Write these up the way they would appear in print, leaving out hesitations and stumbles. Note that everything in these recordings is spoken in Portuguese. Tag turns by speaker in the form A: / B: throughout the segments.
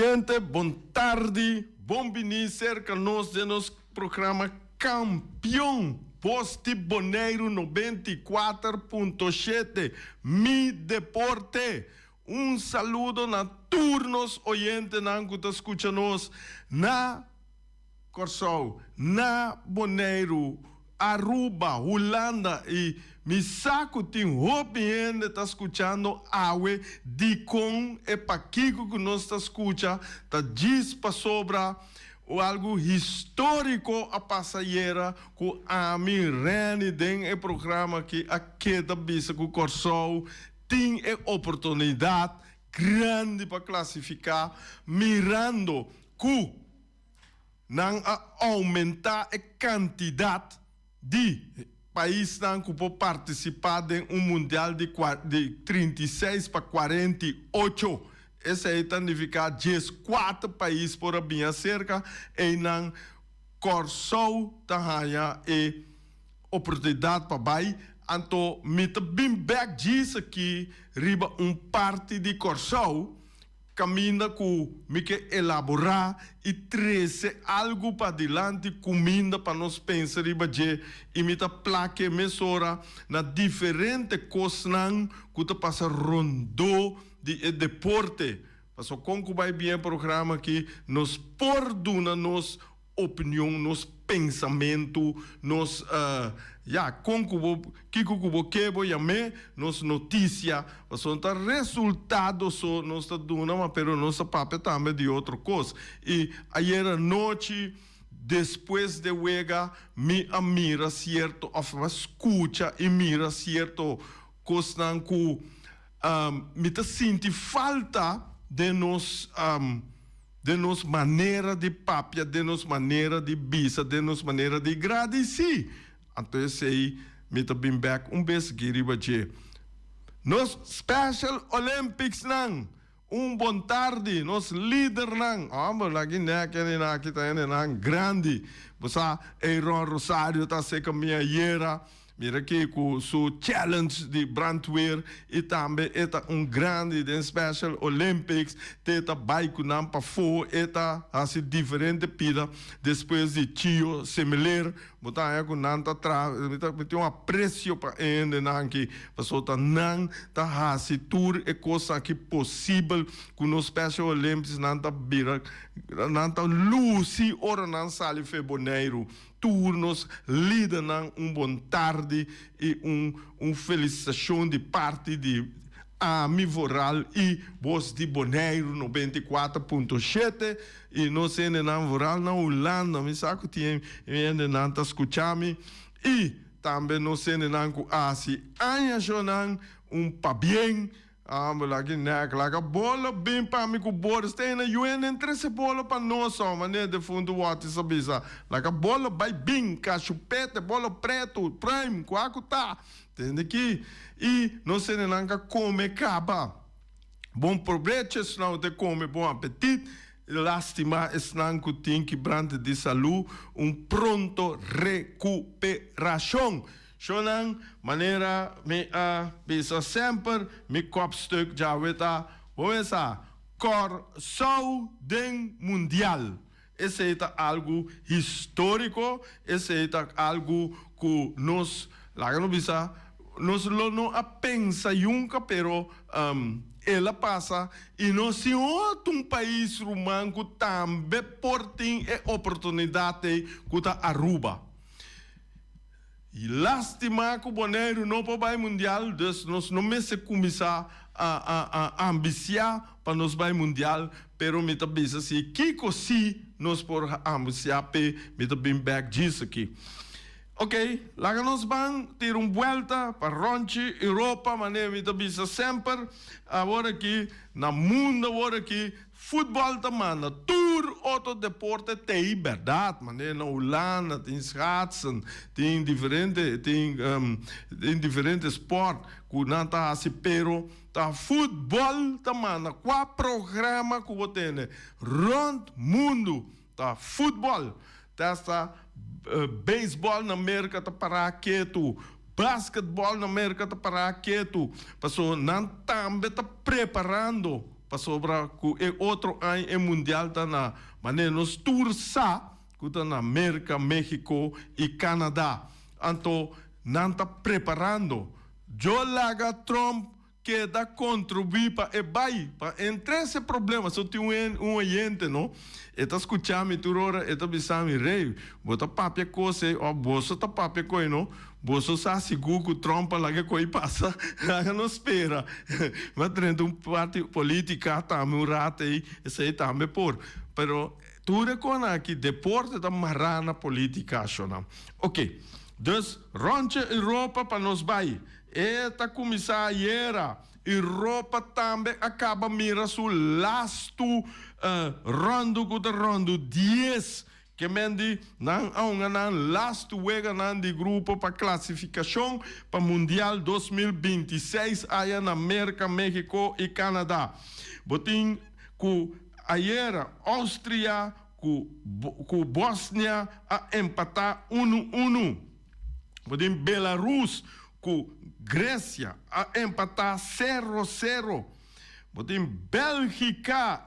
A: Gente, bom tarde, bom venir cerca nós de nosso programa Campeão. Poste Boneiro 94.7, Mi Deporte. Saludo na turnos oyentes que está escutando na Corsol, na Boneiro, Aruba, Holanda e me saco tem opinião está escutando awe de com e paquico que nós está escutando tá diz para sobra ou algo histórico a passageira com a Mirene den o programa que aqui da bisa com Corsol tem a oportunidade grande para classificar mirando que não aumentar a quantidade de países que podem participar de mundial de 36 para 48. Esse aí significa 14 países por bem cerca e não Corsol tahanha e oportunidade para vai. Então, me bem back disso aqui, riba parte de Corsol, caminha com me que elaborar e trazer algo para diante, comida para nós pensar riba de imita plaque mesora na diferente coisas que te passa rondo de deporte. Passo com que vai bem programa que nos porduna nos opinião, nos pensamento, nos nos notícia, são resultados só nós tá dando, mas pero nossa papel também de outra coisa. E ayer à noite, depois de wega, me mira certo, ou escuta e mira certo, coisa que me tá senti falta de nos maneira de papia, de nos maneira de bisa, de nos maneira de agradecer. Então, esse aí, me tá bem back, beijo que riba de. Nos Special Olympics nang, bom tarde, nos líder nang, mas lagi kita grande, você Aaron Rosario tá seca minha era. Mira que com o challenge de brandwear e também é grande de Special Olympics, teta bike não para fora, é assim diferente pida depois de tio similar, botar aí com nanta tem um apreço para ele não que passou tá não tá assim tour é coisa que possível com no Special Olympics nanta bira nanta luci ora não sale fevereiro turnos, líder bom tarde e felicitação de parte de Amivoral e voz de Boneiro 94.7 e não sei na Voral na Holanda, me saco tinha não tá escutando e também não sei na Asi anya jonan pa bem lagi nek laga bola bem para mim com bola tem na UN entre essa bola para nós só mané de fundo what sabisa laga bola vai bem cachupete bola preto prime quaco tá entende aqui e não sei nanga come caba bom proveito não de come bom apetite lástima não que tem que brande de saúde pronto recuperação Shonan, maneira me bisa sempre me kopstuk jaweta, boesa Corsol den mundial. Esse é algo histórico, esse é algo que nos, lá no bisa, nos não pensa nunca, pero ela passa e nós em outro país romano que também tem a oportunidade que tá Aruba. E lástima que o Boneiro não vai mundial, dus nós não me se começar a ambiciar para nós vai mundial, pero me também se que cosi nós por ambiciar pe me também back disso aqui. Ok, lá nós vamos ter volta para Ronchi, Europa, maneira me também sempre agora aqui na mundo agora aqui futebol também, tour outro deporte tem verdade, maneira na Holanda tem schaatsen, tem diferente esporte que não tá assim, pero tá futebol também, qual programa que você tem, rond mundo, tá futebol, tá beisebol na América tá para quieto, basquetebol na América tá para quieto, passou não também tá preparando para sobra que é outro ano é mundial tá na maneira nos tursa que tá na América, México e Canadá. Então, não está preparando. Eu laga Trump que dá contribuir para entrar esse problema. Se eu tenho um oyente, não? Está escutando tu hora, está pensando, rei, bota papel coisa, ó, bolsa tá papel coisa, não? Bolsa está seguro que o Trump lá que coisa passa, não espera. Mas dentro de parte política, tá, um rato aí, isso aí tá, por. Pero, tu reconhece que deporte da marana política, acho, não? Ok. Dus, rondje Europa para nós vai. Eta começar a era. Europa também acaba mira su lasto rondo contra rondo 10. Que mendi não lasto wega nan de grupo para classificação para Mundial 2026 aí na América, México e Canadá. Botin com a era Áustria com Bósnia a empatar 1-1. Botin Belarus com Grécia a empatar 0-0. Botin Bélgica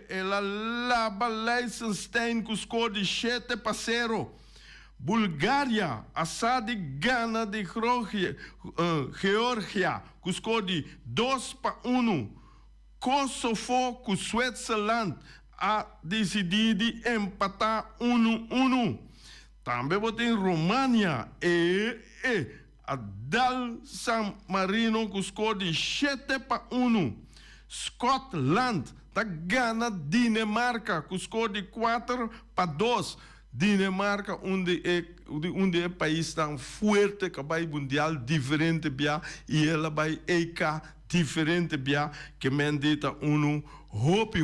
A: ela lava Liechtenstein com score de 7-0. Bulgária a de Gana de Geórgia com score de 2-1. Kosovo com Suécia a decidir de empatar 1-1. Também botem România a Dal San Marino com score de 7-1. Scotland tá gana Dinamarca com score de 4-2. Dinamarca, onde é país tão forte que vai mundial diferente bia e ela vai diferente bia que mendita hopi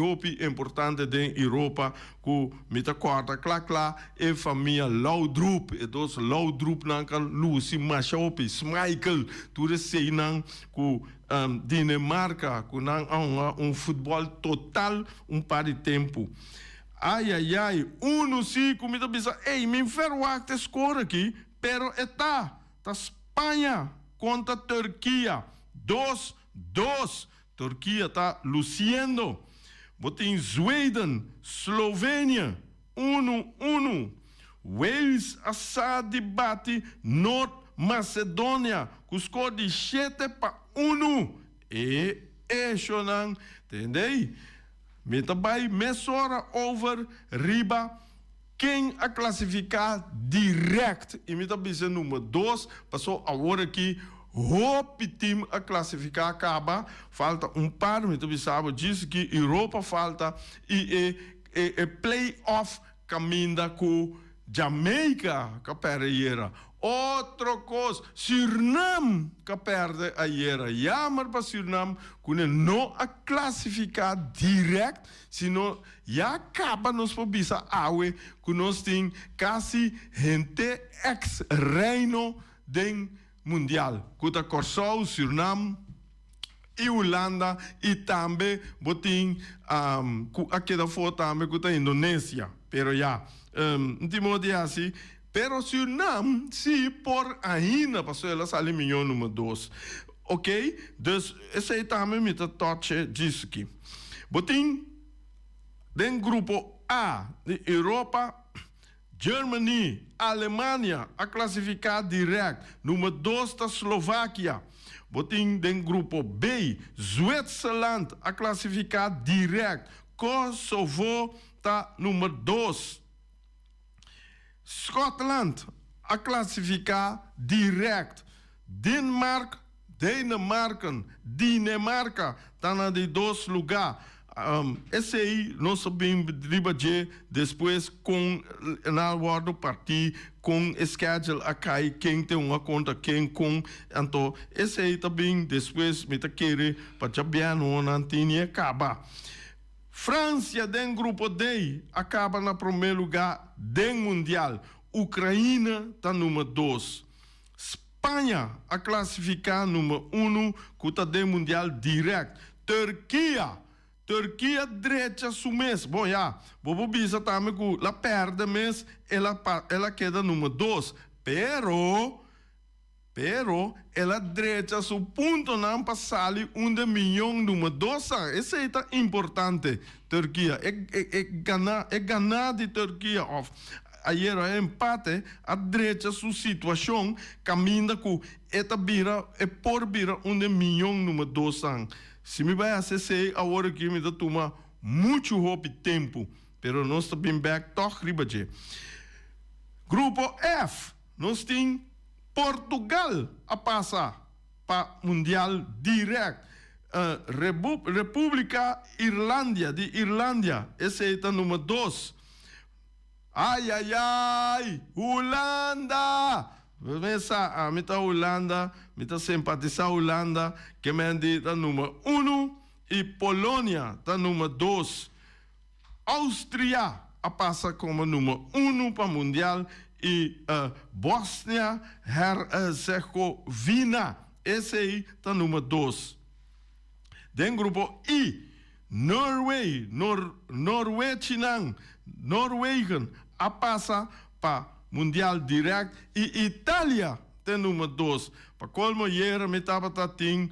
A: importante da Europa que mita quarta clá e família Laudrup e dos Laudrup nanka Lucy Machopi Michael tudo sei nan que Dinamarca que nan futebol total par de tempo. Ai, sim, comida bisa. Ei, me enferruacte score aqui, pero tá Espanha contra Turquia, 2-2. Turquia tá luciendo. Botem Sweden, Eslovênia, 1-1. Wales, assa debate, Norte Macedônia, com score de 7-1. Chonan, entendeu? Meta vai mesora over riba quem a classificar direct e meta bisa número 2 passou agora aqui hope team a classificar acaba falta par meta bisa diz que Europa falta e playoff caminha com Jamaica que perde outra coisa, Suriname que perde a era. Jammer para Suriname que não a classificar direct, senão já acaba nos pobisa awe que nós tem quase gente ex-reino do mundial. Que tá Corsol, Suriname e Holanda e também botin aqui da foto também que tá Indonésia. Pero já, não de assim. Pero Suriname, se por ainda passou ela sale milhão número 2. Ok? Dus, esse aí também me toque disso aqui. Botim, den grupo A de Europa, Germany, Alemanha, a classificar direct. Número 2 da Eslováquia. Botim, den grupo B, Zwitserland, a classificar direct. Kosovo, tá número 2. Scotland a classificar direct. Dinamarca está na de 2 lugares. Esse aí nós sabemos depois com na hora do partido com schedule a cai quem tem uma conta quem com então esse aí também depois me tá querer para já bem não tinha acaba. França, den grupo D, acaba na primeiro lugar do Mundial. Ucrânia está número 2. Espanha, a classificar número 1, que está do Mundial direct. Turquia direita sumês. Bom, já, vou bisa também que ela perde mês, ela queda número 2. Pero Pero ela direita su ponto não para sair 1 milhão número 2. Isso é importante. Turquia ganhar de Turquia. Ayer é empate, a direita sua situação caminha com esta vira por vira 1 milhão número 2. Se me vai acessar agora que me dá toma muito tempo, pero nós estamos back toch ribaje. Grupo F, nós temos Portugal a passar para Mundial direto. República Irlândia, de Irlândia, esse é o número 2. Ai, ai, ai, Holanda! A mim tá Holanda, me tá simpatizar Holanda, que me andi tá número 1, e Polônia tá número 2. Áustria a passa como número 1 para Mundial, e Bósnia-Herzegovina, esse aí tá número 2. Den grupo I, Norwegian, a passa para Mundial Direct, e Itália tem número 2. Para colmo, hier me estava tendo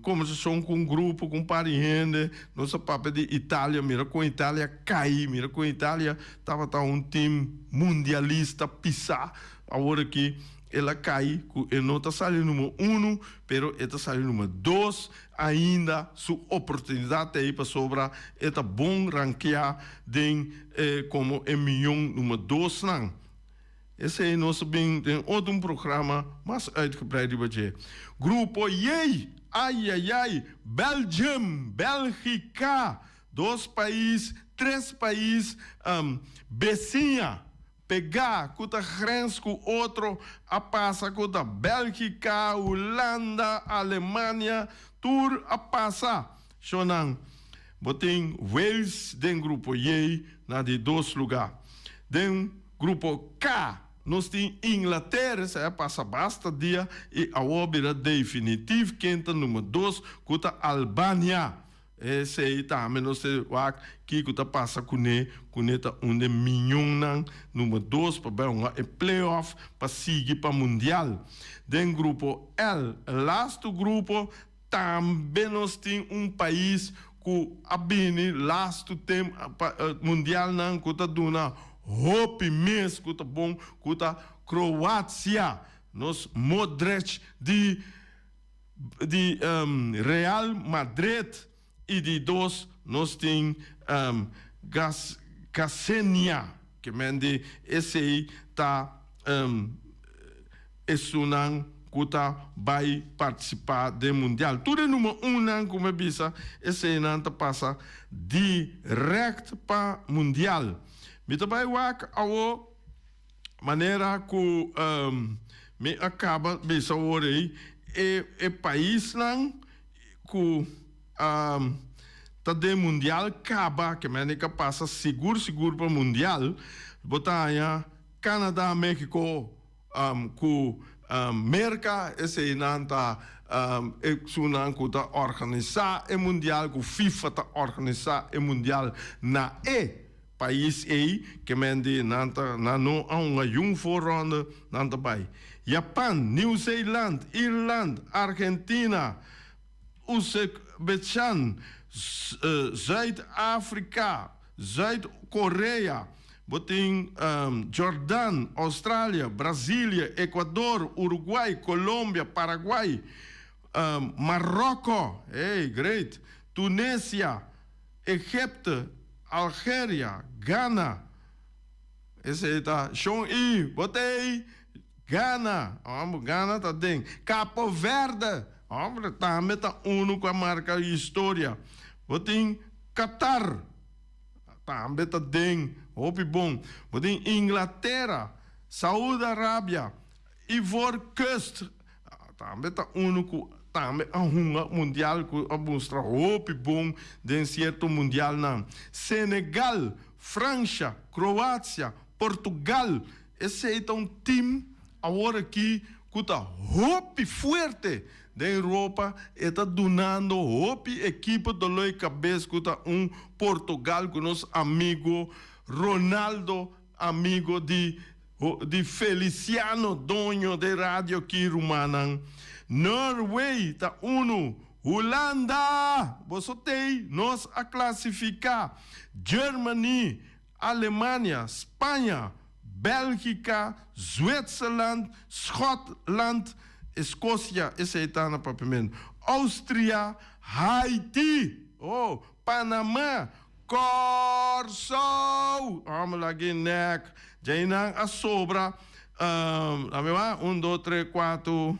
A: conversação com um grupo, com pariente, nossa papa de Itália, mira com Itália cai, mira com Itália estava time mundialista pisar, agora que ela cai, e não está saindo número 1, pero está saindo número 2, ainda sua oportunidade aí para sobrar, está bom ranquear como milhão número 2 não. Esse aí nós tem outro programa mais uitgebreid de Grupo J, Belgium, Bélgica, 2 países, 3 países, vizinha, pegar, cuta grens com outro, a passa, cuta Bélgica, Holanda, Alemanha, tur a passa. Chonan, botem Wales, den Grupo J, na de 2 lugares. Den Grupo K, nós temos Inglaterra, isso passa basta dia, e a obra definitiva, quinta número 2, cuta Albânia. Esse aí também nós temos que cuta passa com ele tá 1 milhão número 2 para ver um playoff para seguir para mundial. Den grupo L, last grupo, também nós temos país que abine last tempo mundial não cuta duna hope mês, que tá bom, que tá Croácia, nos Modric de Real Madrid, e de 2 nós tem Gassenia, que mende esse aí tá essunan que tá vai participar do mundial. Tudo número 1 como eu disse, esse aí não tá passa direto para mundial. Me também wak a maneira que me acaba bisa ore e país não que tá de mundial acaba que me que passa seguro para mundial botanya Canadá México que América esse não tá sunan que tá organizar o mundial que FIFA tá organizar o mundial na país aí que mende nanta na no uma jong voorronde nanta bij Japan, New Zealand, Ierland, Argentina, Uzbekistan, Zuid-Afrika, Zuid-Korea, boting Jordaan, Austrália, Brasília, Equador, Uruguai, Colômbia, Paraguai, Marrocos, great, Tunísia, Egipto, Algéria, Ghana, esse está, Chong-I, botei, Ghana, Ghana tá dentro, Cabo Verde, também tá com a marca história, botei, Qatar, também tá dentro, hope bom, botei, Inglaterra, Saúde Arábia, Ivory Coast, também tá com também a mundial que mostra hope bom de certo mundial não. Senegal, França, Croácia, Portugal, esse é um time agora aqui que está hope forte da Europa e está donando hope equipe do loi cabeça que está Portugal com nosso amigo Ronaldo, amigo de de Feliciano Donho de Radio Kirumanan. Norway tá uno. Holanda, você nós a classificar. Germany, Alemanha, Espanha, Bélgica, Zwitserland, Schotland, Escócia, esse está no papamento. Áustria, Haiti, Panamá, Corsou, vamos lá, Guiné, Jainang, a sobra, 1, 2, 3, 4,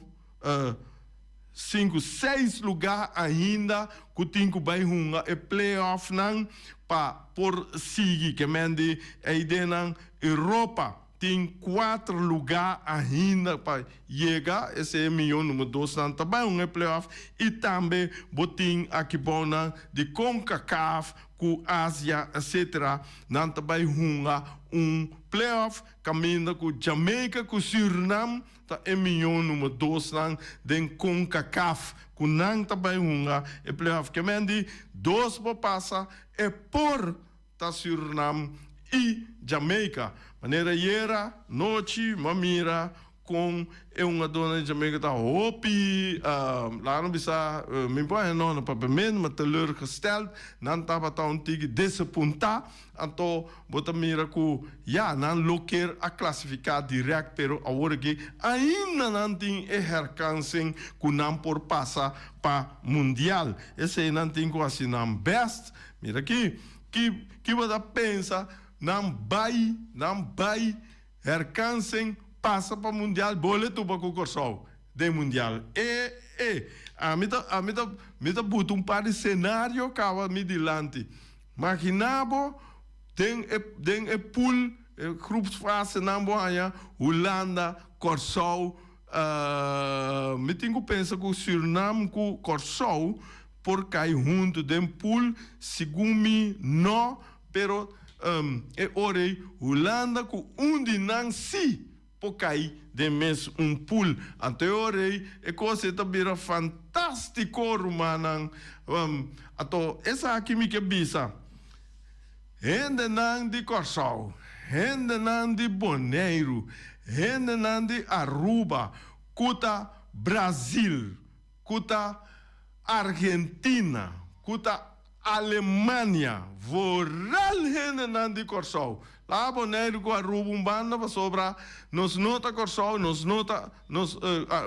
A: 5, 6 lugares ainda que tem que vai hunga e playoff não para por seguir que mende a ideia na Europa tem 4 lugares ainda para chegar esse é milhão número 2 não também um playoff e também botin aqui bona de CONCACAF com Ásia etc não também hunga playoff caminha com Jamaica com Suriname tá é milhão número 2 nang den CONCACAF kunang tabay hunga e playoff que mendi 2 bo passa e por tá Suriname e Jamaica maneira era noite mamira com uma dona de Jamaica tá hopi lá não bisa me põe não para bem mas teleurgesteld não tava tão tig desapontar então bota mira com não loquer a classificar direto pero agora que ainda não tem herkansing com não por passa para mundial esse não tem com assim não best mira aqui que você pensa não vai herkansing passa para mundial boleto para o Corsol de mundial a mim tá botar par de cenário cava me dilante imaginabo tem pool grupos fase na boia Holanda Corsol me tenho pensa que o Suriname com Corsol por cair junto dem pool segundo não pero orei Holanda com dinang si por cair de mes pool anterior e coisa também fantástico romana ato essa aqui me que bisa hende nan de Corsol hende nan de Bonaire hende nan de Aruba kuta Brasil kuta Argentina kuta Alemanha voral hende nan de Corsol lá Bonaire com Aruba banda para sobra nos nota Corsol nos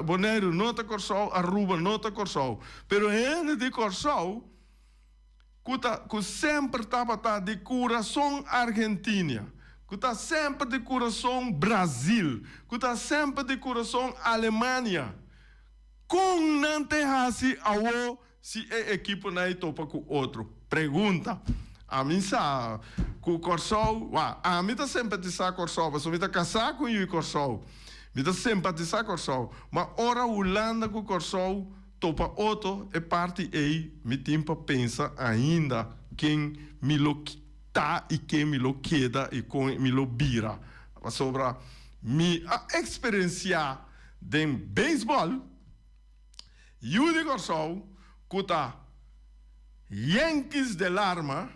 A: Bonaire nota Corsol Aruba nota Corsol pero hende de Corsol que sempre estava de coração Argentina, que está sempre de coração Brasil, que está sempre de coração Alemanha. Com não ter assim, se é equipe na topa com outro. Pergunta. A mim sabe, com o Corsol, a mim está simpatizar com o Corsol, mas eu estou casado com o Corsol. Me está simpatizar com o Corsol. Mas ora Holanda com o Corsol, topa outro é parte aí me tempo pensa ainda quem me lo tá e quem me lo queda e quem me lo bira sobre me a experienciar de beisebol e o de Corsol cuta Yankees de Larma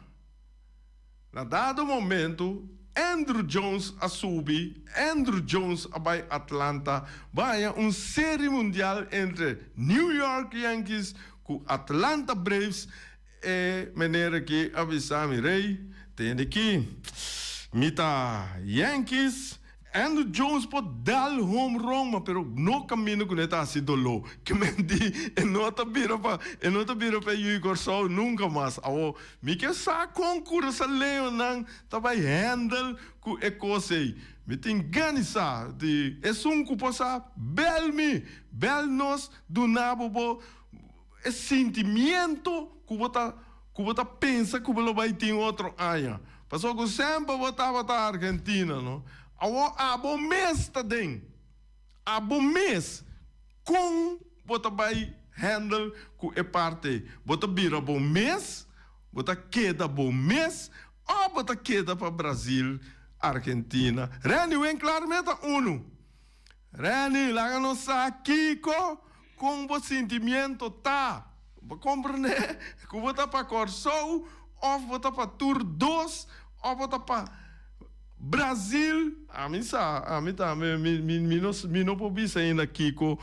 A: na dado momento Andrew Jones a subir, Andrew Jones vai Atlanta, vai série mundial entre New York Yankees com Atlanta Braves e maneira que avisar-me rei, tem aqui, mita Yankees, Andrew Jones pode dar home run, mas no caminho que ele está assim dolor, que me diz, não está vira para o Corsol nunca mais. Me que sa concurso Leon não tá vai handle com a coisa aí. Me tem ganhar de que possa bel nos do nabo é sentimento que você pensa que você vai ter outro ano. Passou que sempre votava a Argentina, não? Abo mês também. Abo mês. Com você vai handle com a parte. Você vira bom mês, você queda bom mês, ou você queda para Brasil, Argentina. Reni, vem claramente Reni, lá no aqui com o sentimento tá. Compreende? Que você para Corsol, ou você para Tour 2, ou você para Brasil, a mim também, me não pode sair aqui com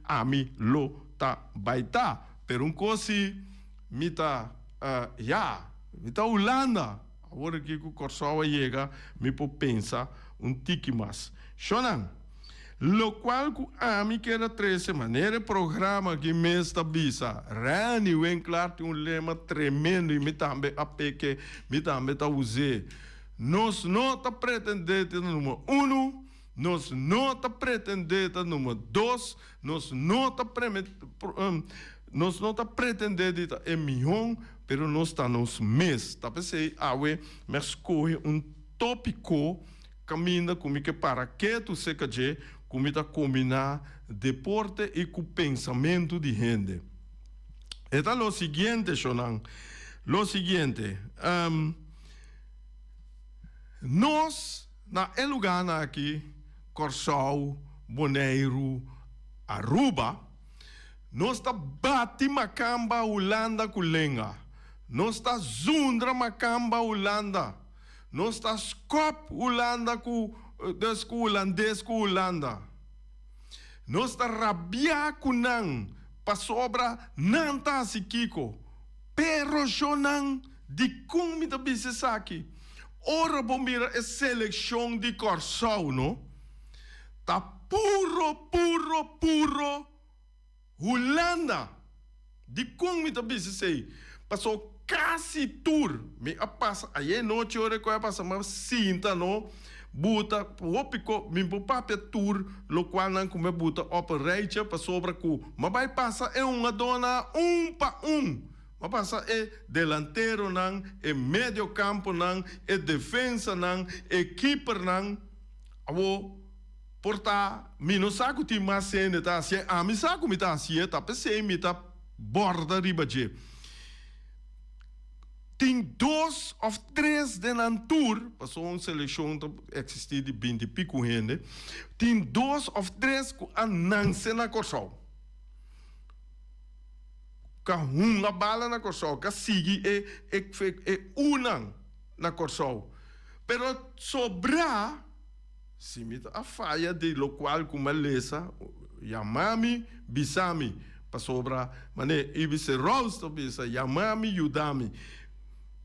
A: a mim lo tá baita. Pero um coisa, me tá, me tá Holanda. Agora que o Corsau chega, me pode pensar tiki mais. Shonan, lo qual a mim quer 13 maneira programa que me está bisa. Rani, vem claro, tem lema tremendo e me também a que me também tá usando. Nós não está pretendendo número 1, nós não está pretendendo número 2, nós não está pretendendo milhão, pero nós está nos mês. Tá pensei, mas escolhe tópico, caminha como que para que tu se caje, como está combinar deporte e com pensamento de gente. Então, o seguinte, Shonan, nós, na lugar aqui, Corsau, Bonaire, Aruba, nós está bati macamba Holanda com lenga, nós está zundra macamba Holanda, nós está scop Holanda com holandês com Holanda, nós está rabia com nan, pa sobra nan tá si kiko, pero jonan de como me tá aqui. Ora, bombeira, é seleção de Corsau, não? Tá puro Holanda. De como me tá sei? Passou quase tour. Me passa, aí noite hora que eu passa, mas sinta, não? Buta, pico, me papel tour, lo qual não come buta operator para sobra cu. Mas vai passar é uma dona para Mas passa delantero não, medio campo não, defensa não, keeper não. Abo porta, não saco ti mais cena tá assim, me saco me tá assim, tá pensei me tá borda riba je. Tem 2 ou 3 de tour, passou uma seleção existir de 20 e pico gente. Tem 2 ou 3 que ananse na Corsau. Que uma bala na Corsau, que sigue unang na Corsau. Pero sobra, se me a falha de lo qual como lesa, yamami, bisami, para sobra, mané, ibise rosto bisa, yamami, yudami.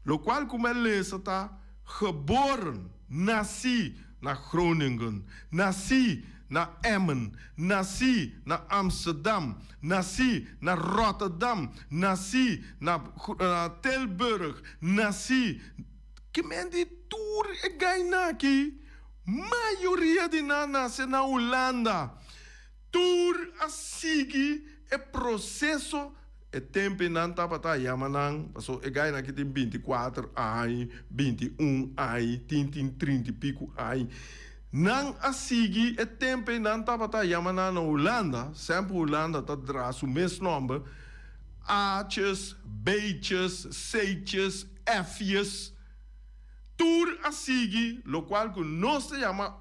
A: Lo qual como lesa tá geboren, nasci na Groningen, nasci na Emmen, nasci na Amsterdam, nasci na Rotterdam, nasci na Tilburg, nasci. Que men die tour e gaina aqui, maioria de nasce na Holanda. Tour a seguir é processo e tempo não tá para yamanang, passou e gaina aqui tem 24 ai, 21 ai, tem 30 e pico ai. Nang asigi e tempo não tá para yamana na Holanda, sempre Holanda tá traz o mesmo nome, A's, B's, C's, F's, tour asigi, lo qual que nós se chama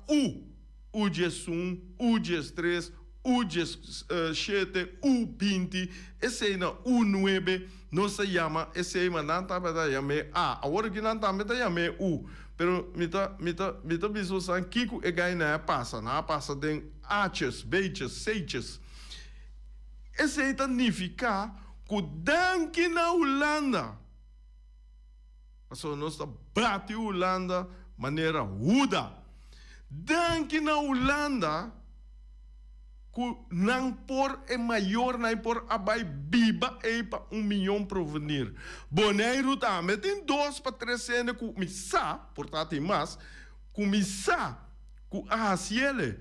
A: U10, U10, U17, U20, esse na U9, nós se chama, esse aí não tá para yame A, agora que não tá para yame U. Pero mita biso san kiko e gai na passa den H's, B's, C's. Esse aí significa que danke na Holanda. Então nós bate Holanda maneira ruda. Danke na Holanda que não por é maior, não por abai biba e para 1 milhão provenir. Bonaire também tem 2 para 3 anos com missa, portanto tem mais, com missa, com a ciele.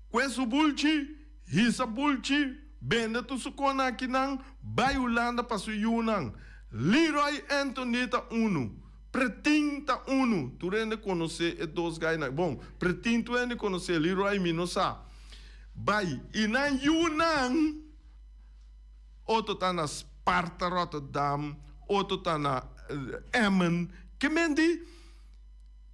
A: Com esse bulchi, essa bulchi, benda tu sukona aqui não, vai Holanda para su Yunnan. Leroy Anthony tá 1. Pretinho tá 1. Tu rende conhecer e 2 gaina. Bom, pretinho tu rende conhecer Leroy Minosa. Vai, e na Yunnan, outro está na Sparta, Rotterdam, outro está na Emmen, que mendi,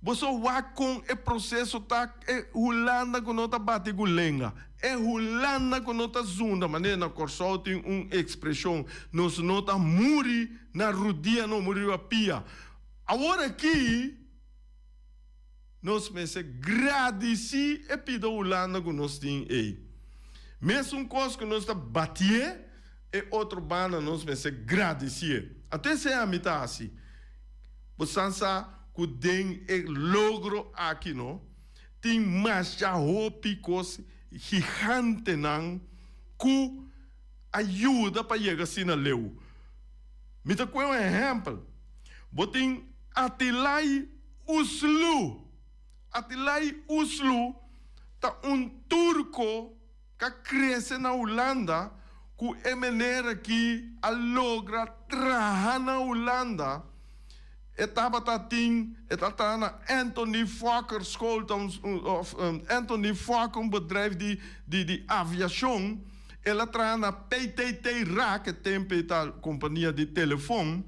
A: você vai com o processo, tá, é Holanda que não está batendo com lenga, é Holanda que não está zunda, maneira na Corsau tem uma expressão, nós não está muri na rodia, não muri a pia. Agora aqui, nós se gradeci e pida Holanda que nós tem aí. Mesmo coisa que nós está bater e outro banda nós se gradeci. Até se a mitad assim. Portanto, que tem logro aqui, não? Tem mais picos gigante não que ajuda para chegar assim na leu. Me dá um exemplo. Botem Atilai Uslu. Atilai Uslu tá turco que cresce na Holanda que é maneira que a logra trabalhar na Holanda. Etapa tating, etapa na Anthony Fokker school, of Anthony Fokker bedrijf die aviação. Ela traz na PTT RAC, que tem a companhia de telefone.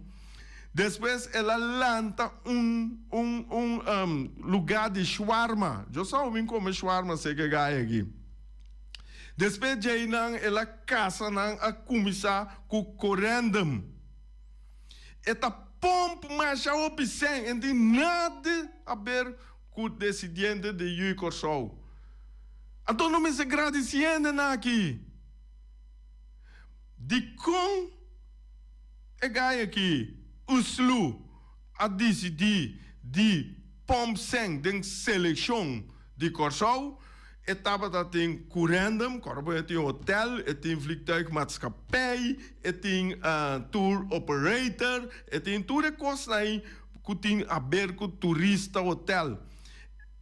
A: Depois ela lança lugar de shawarma. Eu só vim comer shawarma, sei que é aqui. Depois ela casa a começar com correndum. Eta pomp mas já opção, e tem nada a ver com o decidente de Jui Corsou. Então não me se agradecendo aqui. De com é gai aqui, Oslo a decidir de pomp sem de seleção de Corsou. Etapa dat tem correndum, tem hotel, tem vliegtuigmaatschappij, tem tour operator, tem tudo coisa aí que tem a ver com turista hotel.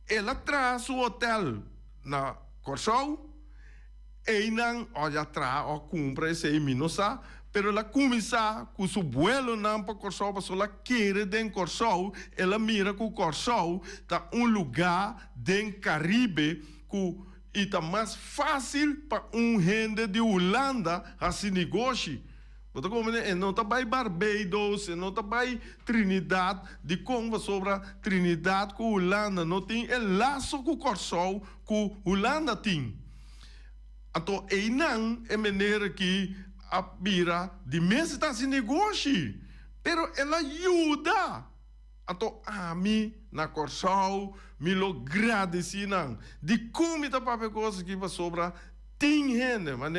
A: Ela traz o hotel na Corsou, e não, olha atrás, ou compra esse aí minosa, pero ela começa com seu vuelo não para Corsou, porque ela quer de Corsou, ela mira que o Corsou tá lugar de Caribe e está mais fácil para gente de Holanda fazer negócio. Não está para Barbados, não está para Trinidad, de como sobre Trinidad com Holanda, não tem o laço com o Corsou que Holanda tem. Então, não é maneira que a bira de mês está sem negócio, pero ela ajuda. Então, a mim, na Corsou, me lo agradeci não. De como está para coisa que vai sobrar, tem gente, mas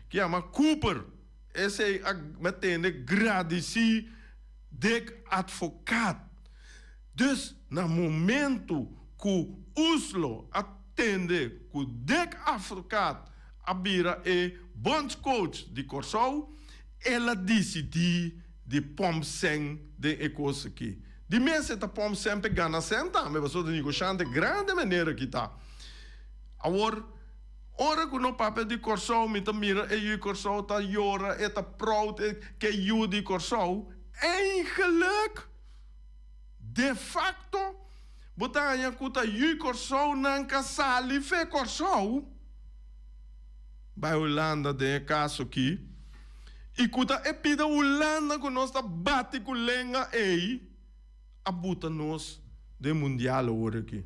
A: que chama Cooper. Esse é me tem agradeci de advogado. Dus, no momento que Oslo atende que o advogado a bira é bondscoach de Corsou, ela decidi de pomsen de coisa aqui. De mês está pomsen pegando senta, mas você negociando de grande maneira que tá. Agora, ora que no papel de Corsou, me mira e o Corsou tá jora, eta proud que eu de Corsou, eigenlijk, de facto, botanha que tá o Corsou não casali fe Corsou. Vai Holanda de caso aqui. E quando é pida Holanda que nós bate com lenga aí, a buta nós de mundial agora aqui.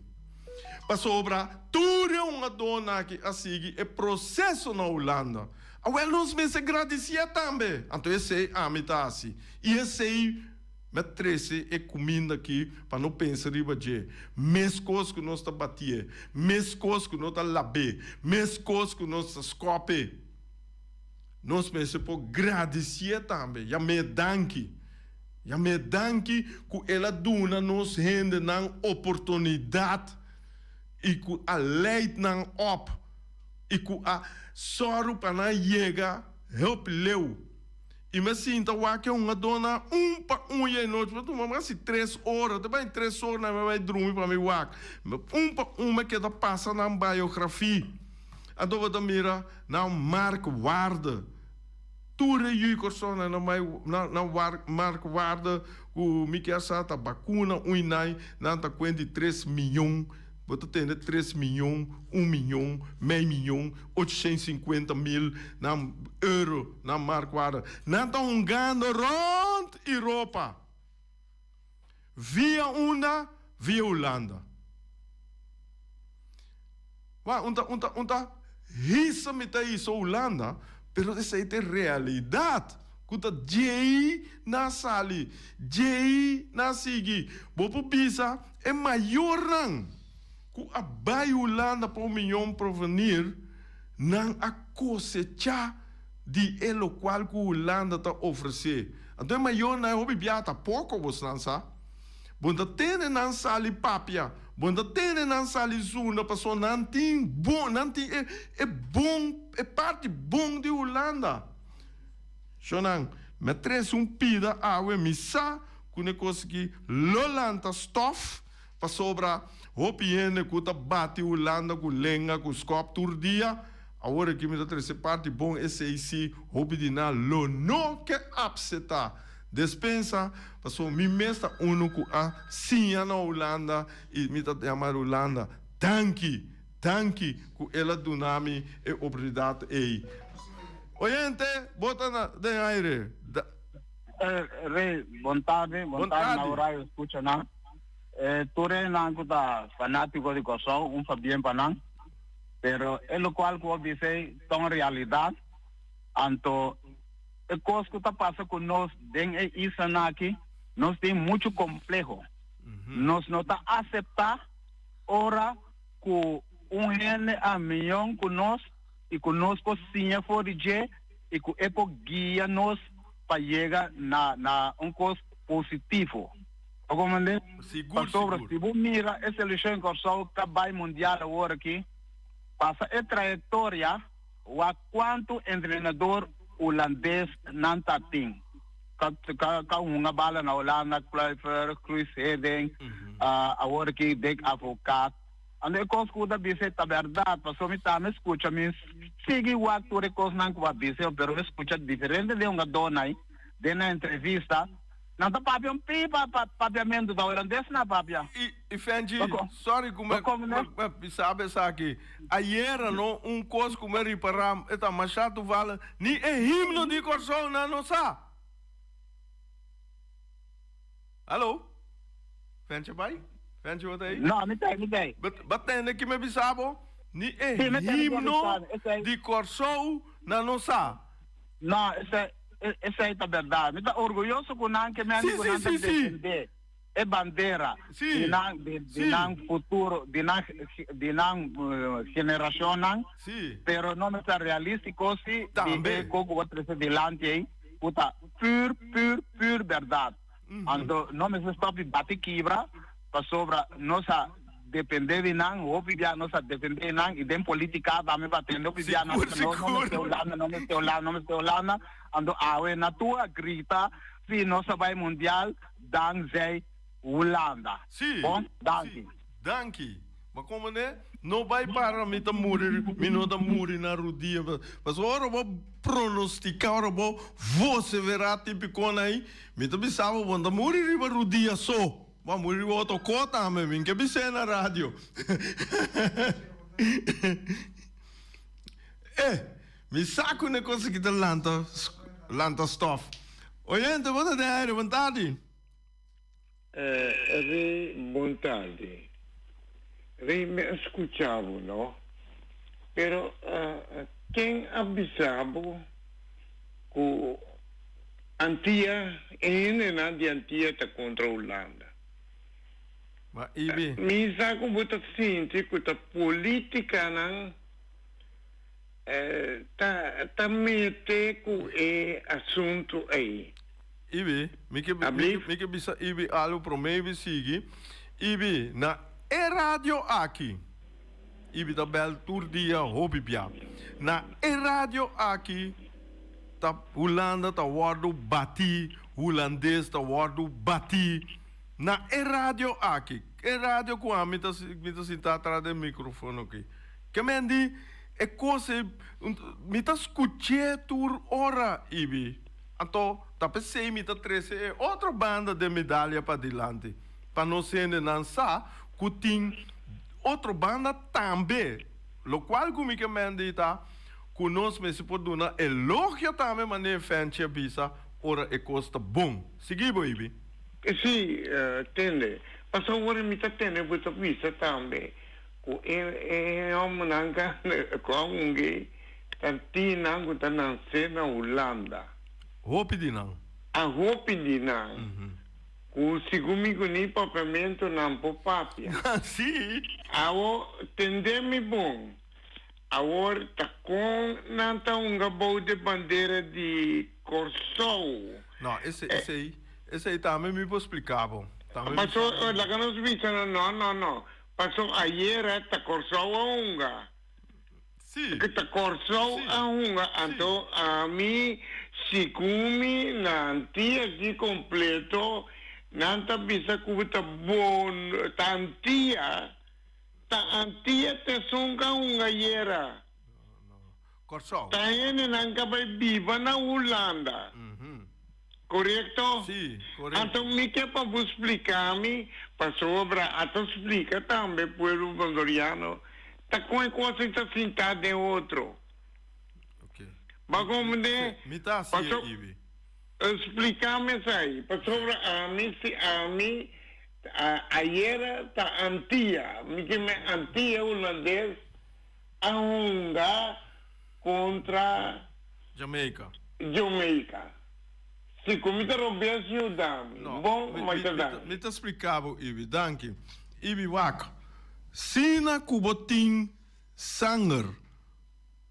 A: Para sobra, tudo é uma dona que a seguir é processo na Holanda. Agora nós me agradecia também. Então esse é a metade. E esse aí, me trece é comida aqui para não pensar riba de mes coisas que nós batia, mes coisas que nós labe, mes coisas que nós escope. Nós pensamos agradecer também. Já me danke. Já me danke que ela dona nos gente na oportunidade e que a lei não op e que a sorro para não chegar help leu. E me sinto que é uma dona para e noite, mas tu assim 3 horas, também 3 horas não vai dormir para me wak. Para que da passa na biografia. A dova mira na markwaarde. Tudo je persona na markwaarde o Mickey Sata vacuna uinai na ta 23 milhões. Você tem 3 milhões, 1 milhão, meio milhão, 850 mil euro na markwaarde. Não estão ganhando rond Europa. Via Holanda. Hisa mit isso Holanda, pero essa é a realidade kuta jei na sali, jei na sigi. Bopo bisa é maior nang. Ku abai Holanda para o milhão provenir nang a cosecha de elo qual que Holanda está oferecer. Então é maior na hobby biata pouco você não sabe. Bunda tene nan sali papia, bunda tene nan sali zuna, passo nan ting bom, nan ting é bom, é parte bom de Holanda. Shonan, me tres pida awe misa, kune consegui lolanta stof, pa sobra hopiene kuta bati Holanda ku lenga ku skop turdia. Agora que me dá três parte bom esse aí hopi de na lo no que abseta. Despensa, passou mi mesta uno ku a sinha na Holanda e me tá chamar Holanda. Tanki ku ela do nome e oportunidade aí. Oyente, bota na de aire.
B: Re, vontade na horário escucha não. Ture não kuta fanático de Kosovo, Fabien Panang. Pero é lo qual como dice, tão realidade. Anto a coisa que está passando com nós, tem isso aqui, nós tem muito complexo. Nós não está aceitar ora que gente a milhão com nós e conosco sim for de e que eco guia nós para chegar na coisa positivo. Comandante,
A: seguro.
B: Se você mira essa eleição que o trabalho mundial agora aqui, passa a trajetória o quanto treinador holandês não tem. Ka uma bala na Holanda, Kluivert, Chris Heding, agora que dek advogado. Ando coisa que dice a verdade, passou me tá me escuta, me sigue o ato de coisa não que vai dizer, pero me escuta diferente de uma dona aí, de na entrevista. Não tá papia papiamento da holandês na papia.
A: E Fendi, sorry como sabe essa aqui. Ayer não coisa como é reparar, eta machado vale, ni é himno de Kosovo não sabe. Alô? Fendi bai? Fendi wat aí?
B: Não, me tem.
A: Batende que me bisabo, ni é himno de Kosovo não sabe.
B: Não, essa é a verdade. Me está orgulhoso com o que me han defender. É bandeira. De não futuro, de não geração não. Pero não é realístico se de como outro se delante aí. Puta, pure verdade. Ando não me se stop bate quebra, para sobra nossa depender de não, ou pedir nossa depender de não, e dem política também batendo, pedir não me estou Holanda, ando awe na tua grita, se nossa vai mundial, dankzij Holanda. Bom,
A: danke. Mas como né? Não vai para me tá morir, me não tá morir na rodia. Mas agora eu vou pronosticar, eu você verá típico aí, me tá pensando, vou tá morir na rodia só. Vamos morir outro cota, me que bise na rádio. Me saco ne coisa que tá lanta stof. Oyente, boa tarde, boa tarde.
C: Boa tarde. Me escuchava, não? Pero quem avisava que Antia, de Antia está contra a Holanda.
A: Mas, Ibi?
C: Me sabe como você sente que a política não tá mete com o assunto aí.
A: Ibi, me que bisa Ibi alu pro me sigue. Ibi na radio aqui. Ibi da bel tour dia hobby pia. Na radio aqui ta Holanda ta wardo bati, holandês ta wardo bati. Na radio aqui, radio com a mita sinta atrás do microfone aqui. Que me andi é coisa mita escutei tur hora Ibi. Então, tá pensei mita 13 é outra banda de medalha para dilante. Para não ser dançar, que tem outra banda também. Lo qual como que me andi tá, que nós me se pode dar elogio também maneira fancy bisa, ora é coisa bom. Seguiu Ibi?
C: Sì, tende. Passa ora mi tende questa vista tambe. Ko nanga ko unge tanti nangu tanan sena Holanda.
A: Hopi dinang.
C: A roupa de não. O segundo ni papamento não popapia.
A: Sim.
C: Awo tendemi bom. Agora tá com não tá gabão de bandeira de Corsol.
A: Não, esse aí também me vou explicar, bom.
C: Passou, lá que nós vimos, não. Passou ayer tá Corsol a unga.
A: Sim.
C: Que tá Corsol a unga. Então, a mim, se come na antia aqui completo, não tá bisa que tá bom, tá antia te sunga unga yera.
A: Corsol.
C: Tá ene nang kabay viva na Holanda. Correto?
A: Sim, correto.
C: Então, me quer para vos explicar-me, para sobra, até explica também, pueblo bandoriano, tá com a coisa que está sentada de outro.
A: Ok.
C: Vai compreender?
A: Me tá assim, Ibi.
C: Explicar-me isso aí. Para sobra, a mim, ayer tá antia, me que me antia holandês, a Hunga contra
A: Jamaica.
C: Jamaica. Se comita roubia ciudad, bom, mas tá.
A: Me tá explicando, Ibi, danke. Ibi wak. Sina ku botin sanger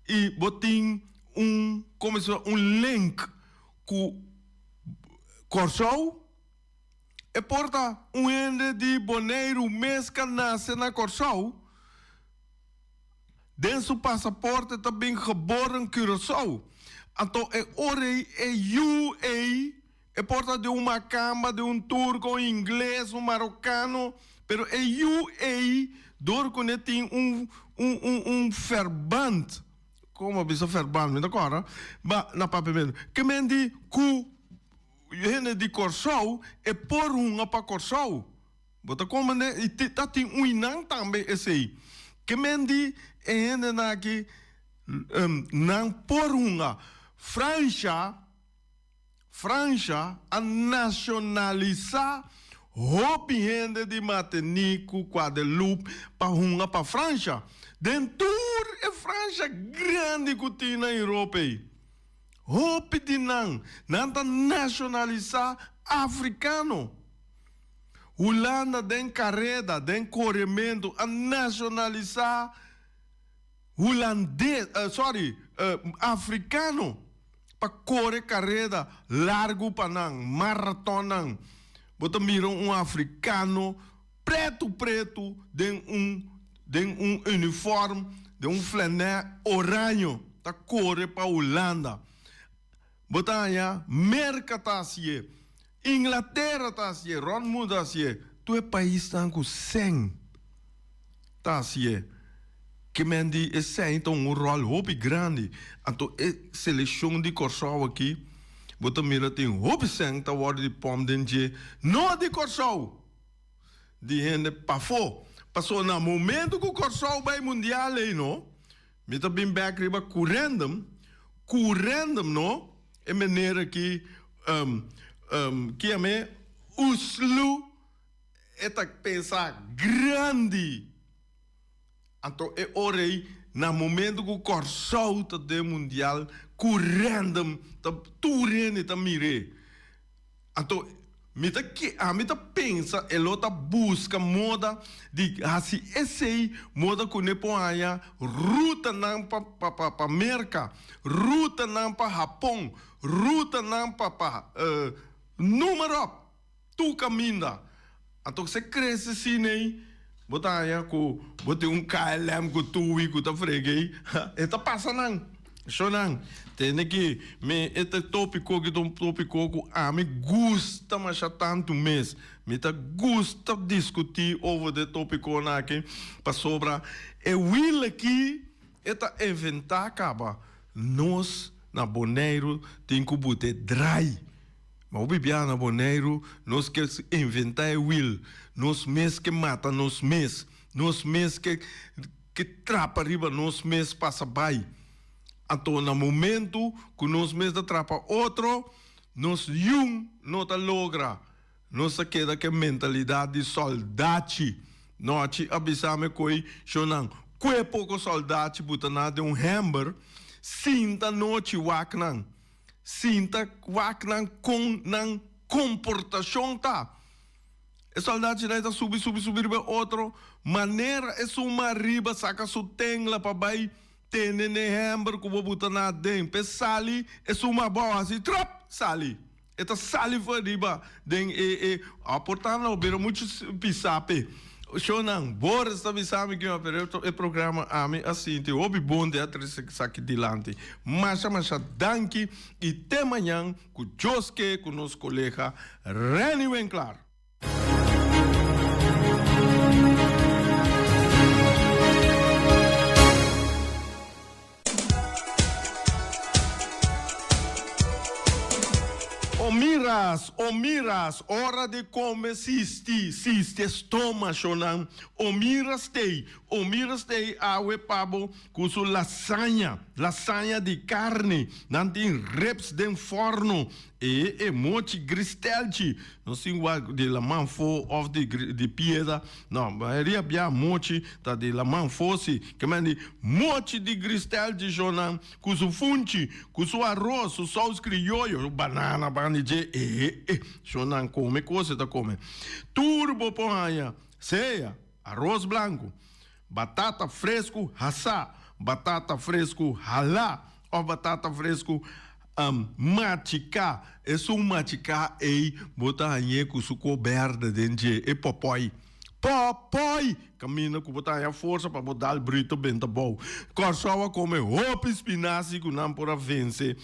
A: e botin como se link ku Corsol e porta ende de Bonaire mesca nasce na Corsol. Den su passaporte também geboren em Curaçao. Então, ore porta de uma cama, de turco, inglês, marocano, pero door com tem verband. Como bisa verband, me d'accord? Na papel que mendi ku hene de Corsol por para Corsol. Bota como né? E tá tem inang também esse aí. Que mendi hene na que não por França a nacionalizar hopi gente de Martinique, Guadeloupe, para França. Dentro é França grande que tem na Europa. Hopi de não tá nacionalizar africano. Holanda den carreda, den corremento a nacionalizar holandês, africano. Para correr carreira largo para não, maratona. Bota miram africano preto, de uniforme, de flanel oranho, tá correr para Holanda. Bota aí, América tá assim, Inglaterra tá assim, Ron Mundo tá assim, tu é país tá com 100 tá assim. Que mendi esse então rol hobby grande. Então a seleção de Corsol aqui, bota mira tem hobby sem tá word de pom denje, não de Corsol. De gente passou na momento que o Corsol vai mundial aí, não? Me tá bem back riba correndum, não? É maneira que que é me Oslo é tá pensar grande. Então, orei, no momento que o Corsol está de mundial, correndo, turendo, está mirando. Então, a mim pensa, ela está busca moda de, assim, esse moda que não põe ruta não para América, ruta não para Japão, ruta não para número, tu caminha. Então, você cresce assim, né? Bota aí, bota KLM que tu e que tá freguei. Eta passa não. Só não. Tem que este tópico que a mim gusta mas já tanto mês. Me tá gusta discutir over de tópico na aqui para sobra. E will aqui eta inventar acaba. Nós na Bonaire tem que botar dry. Mas o bebê na Bonaire nós que inventar will. Nós mês que mata, nós mês que trapa riba, nós mês passa bem. Então, no momento que nós mês trapa outro, nós não tá logra. Nós queda que mentalidade de soldado. Nós avisamos que chonan, que pouco soldado buta na de hammer, sinta noite wak nan. sinta kwak nan comportação tá. O soldado já está subir para outro maneira é uma riba saca su tengla para vai ter hamburger como botar na dentro. Pe sali é uma boa assim trop sali. Eta sali foi riba den a portar não pero muito pisape. Shonan bora está bisame que o programa ame assim te obi bom de atrás aqui dilante. Mas danke e até amanhã com Joske com nosso colega Reni Winkler. Omiras, hora de comer sisti, estoma chonan. Omiras tei awe pabo kusu lasanha de carne, nantin reps den forno e mochi gristelci, não sei de la manfo of de pieda, não, maioria bia mochi tá de la manfosi, que mandi mochi de gristelci chonan, kusu funchi, kusu arroz, su sauce criollo, banana, banije, chonan come coisa tá come. Turbo ponha, ceia, arroz branco, batata fresco, hassá, batata fresco, halá, ou batata fresco, matica. Isso matica e botar aí com su coberta dentro e popoi. Camina com botar a força para botar o brito bem tá bom. Corsoa come roupa espinaci com não por vencer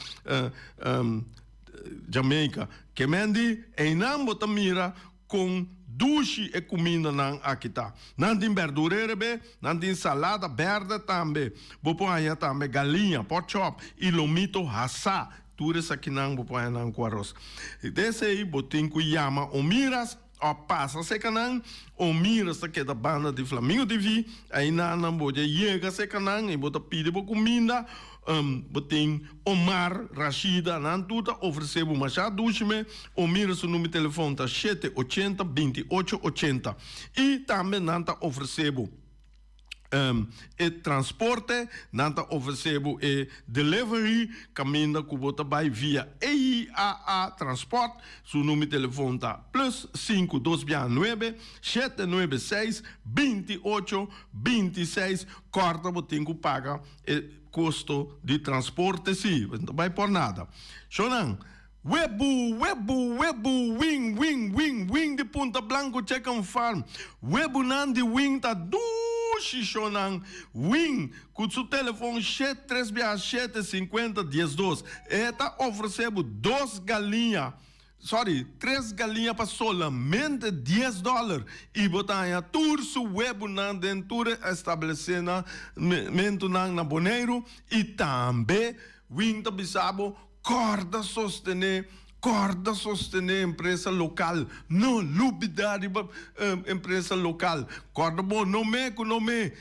A: Jamaica. Que mendi e não botar mira com duche e comida nan akita. Nan din verdureira be, nan din salada verde também. Bopo aí também galinha, pork chop e lomito hassá. Tudo isso aqui não bopo aí nan com arroz. Desse aí botin com yama omiras, ó passa seca nan, omiras aqui da banda de Flamingo TV, aí nan boja chega seca nan e bota pide por comida. Botin Omar Rashida Nantuta ofereceu Machado Dushme o mira seu número de telefone tá 780 2880 e também nanta ofereceu e transporte nanta ofereceu e delivery caminho que bota vai via EIAA Transport seu número de telefone tá plus 5269 796 2826 corta botin que paga custo de transporte, sim, não vai por nada. Shonan, win de Punta Blanco Chicken Farm. Webu nan de win ta dushi shonan. Win, com seu telefone 3675012. Eta oferecendo 2 galinhas. 3 galinhas para solamente $10 e botar aí turso web nan dentro estabelecimento na Boneiro e também winta bisabo corda sostener empresa local não lubidade empresa local corda bom não me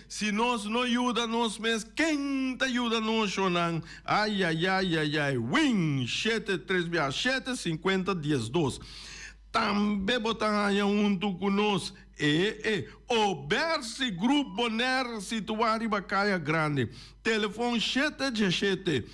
A: se nós não ajuda nós mesmos quem te ajuda nós chonan ai win 7375012 também botar aí junto conosco o Bersi Grupo Bonaire situado em Bacaia Grande telefone 717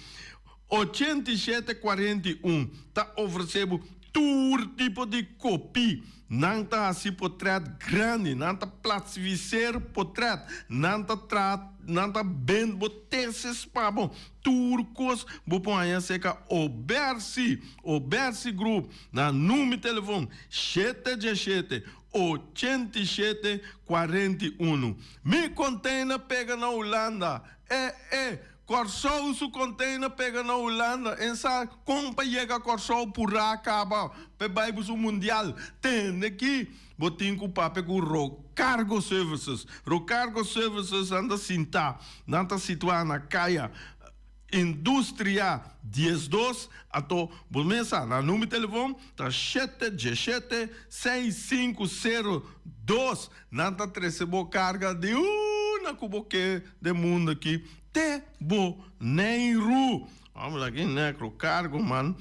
A: 8741 tá oferecendo todo tipo de copy não tá assim portrait grande não tá plastificer portrait não tá bem boteces para bom turcos vou pôr aí seca o Bersi Group na número de telefone 717 8741 me container pega na Holanda Corsol su container pega na Holanda, essa compa chega Corsol por lá acaba, vai para o mundial. Tem aqui, botin com papel com Rocargo Services. Rocargo Services anda sinta, anda situada na caia Indústria 12, ato bomesa na número de telefone tá 717 6502. Nanta recebeu carga de uma cuboque de mundo aqui. Te Boneiro. Vamos aqui, né? Cargo, mano.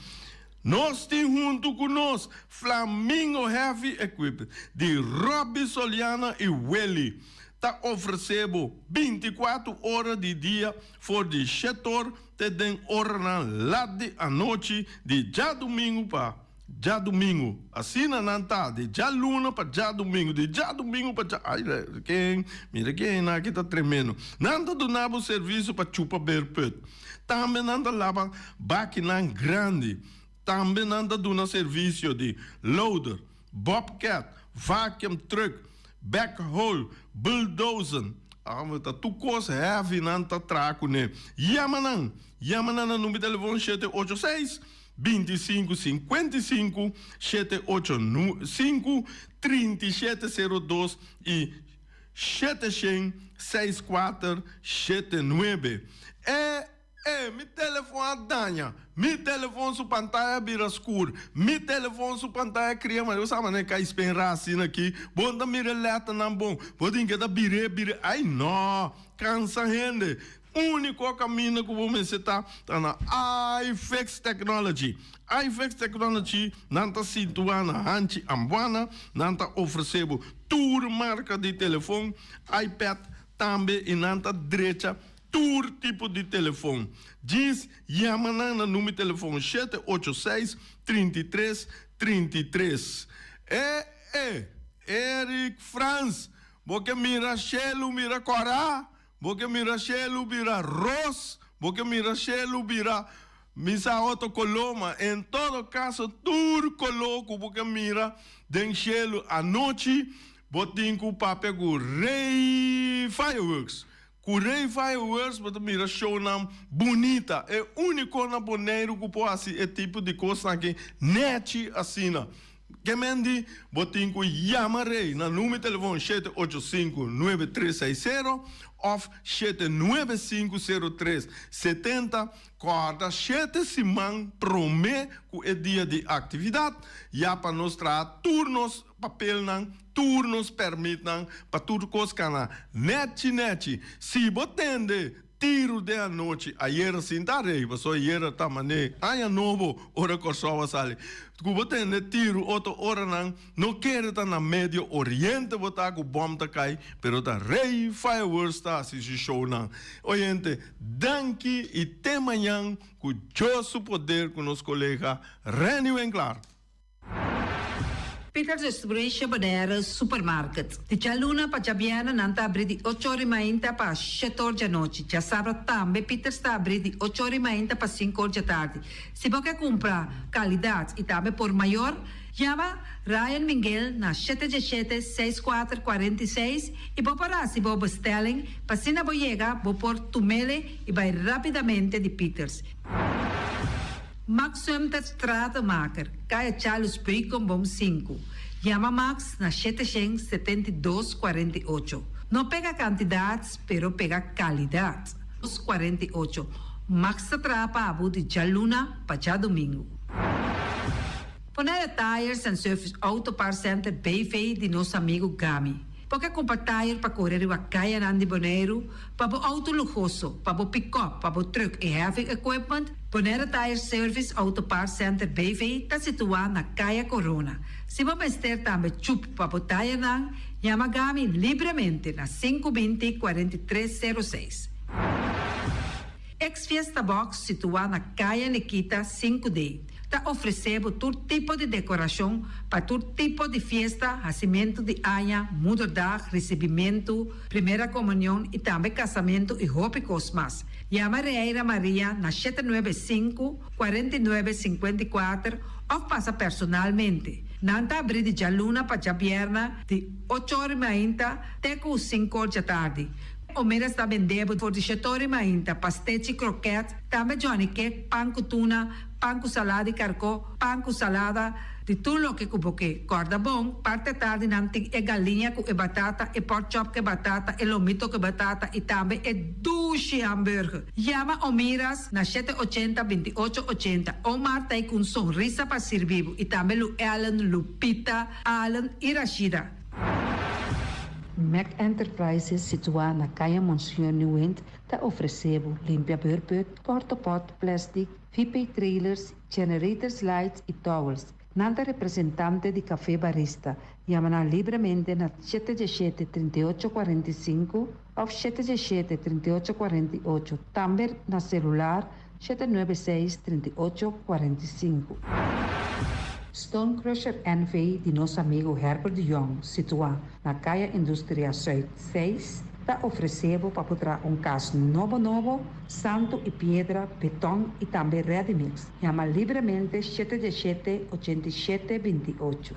A: Nós temos junto conosco Flamingo Heavy Equipment de Robbie Soliana e Welly. tá oferecendo 24 horas de dia for de setor te den hora na lade à noite de já domingo para já domingo. Assim não tá de já luna para já domingo, de já domingo para já mira quem aqui tá tremendo. Não tá donando serviço para chupa berpet. Também não tá lava máquina grande. Também não tá dando serviço de loader, bobcat, vacuum truck, backhoe, bulldozer. Tá tu coisa heavy não tá traco né. Yamanan no número de telefone 786 25 55 785 3702 e 764 79. Mi telefone danha, mi telefone su pantalla bira escuro, mi telefone su pantalla cria, mas eu sabe né que a esperar assim aqui, bom da mira leta não bom, pode que da bire, ai não, cansa rende. Único caminho que vou mencionar está na iFix Technology. iFix Technology não está situada na Hanchi Ambuana, não está oferecendo tour marca de telefone, iPad também e não está direita tour tipo de telefone. Diz Yamanan no número de telefone 786 33 33. Eric Franz, porque mira Chelo, mira Corá. Porque mira Chelo vira Ross, porque mira Chelo vira Misa Auto Coloma. Em todo caso, tudo coloco porque mira den Chelo à noite, botinho para pegar Rei Fireworks. Com Rei Fireworks, você mira show nam bonita. É único na boneiro que pode assim, é tipo de coisa que net assina. Que mendi, botinho Yamarei, na número de telefone 785-9360 of 7950370, corda 7 semana promete que é dia de atividade, já para nós trazer turnos, papel não, turnos permitem, para tudo coisa que na net, se botende tiro de a noite, ayer assim tá rei, só ayer tá mané, aí novo, hora corsova sale. Cuba tem tiro, outra hora não quer estar na Médio Oriente, botar com bomba cai, pero tá rei, fireworks tá, se show não. Oyente, danke e até amanhã, com o poder com nosso colega Reni Winkler.
D: Peter Distribution Bodera Supermarket. De Chaluna para Chabiana nanta abri di 8h30 para 7h da noite. Já sabe também Peter está abri di 8h30 para 5h da tarde. Se você comprar qualidade e também por maior, chama Ryan Miguel na 717-6446 e vou parar se vou bestelling, para se não chega, vou por tumele e vai rapidamente de Peters. Max Sumter Stratenmaker, Kaya Charles Puycom Bom 5. Chama Max na 772-48. Não pega quantidades, pero pega qualidade. 48. Max atrapa abu de Jaluna para domingo. Poner Tires and Service Auto Parts Center BV de nosso amigo Gami. Porque comprar tire para correr o Kaya Nandi Boneiro, para o auto luxuoso, para o pick-up, para o truck e heavy equipment, Bonera Tire Service Auto Parts Center BV está situado na Kaya Corona. Se você ter também chup para o tire não, chama Gami livremente na 520-4306. Ex-Fiesta Box situado na Kaya Nikita 5D. Está oferecendo todo tipo de decoração para todo tipo de festa, nascimento de anha, mudança, recebimento, primeira comunhão e também casamento e roupas mais. Chama Reira Maria na 795-4954 ou passa personalmente. Nanta abrir de Jaluna para Jabierna de 8h30 até 5h da tarde. O menos está vendendo por 17h30 pastéis e croquetes, também Johnny Cake, pão com tuna, pão com salada e carcó, pão com salada, de tudo o que cuboque. Corda bom, parte tarde nanti é galinha com batata, e pork chop com batata, e lomito com batata, e também é duche hambúrguer. Chama o Miras na 780-2880. O Marta aí com sonrisa para servir, e também o Alan, Lupita, Alan e Rashida.
E: Mac Enterprises, situada na Caia Monsieur Nieuwend, está oferecendo limpa-beurput, porta-pot, plástico, VP trailers, generators lights e towels. Nanta representante de Café Barista. Llama livremente na 717-3845 ou 717-3848. Também na celular 796-3845. Stone Crusher NV de nosso amigo Herbert de Jong, situado na Caia Indústria Zuid 6, está oferecendo para botar caso novo, santo e pedra, betão e também ready-mix. Chama livremente 717-8728.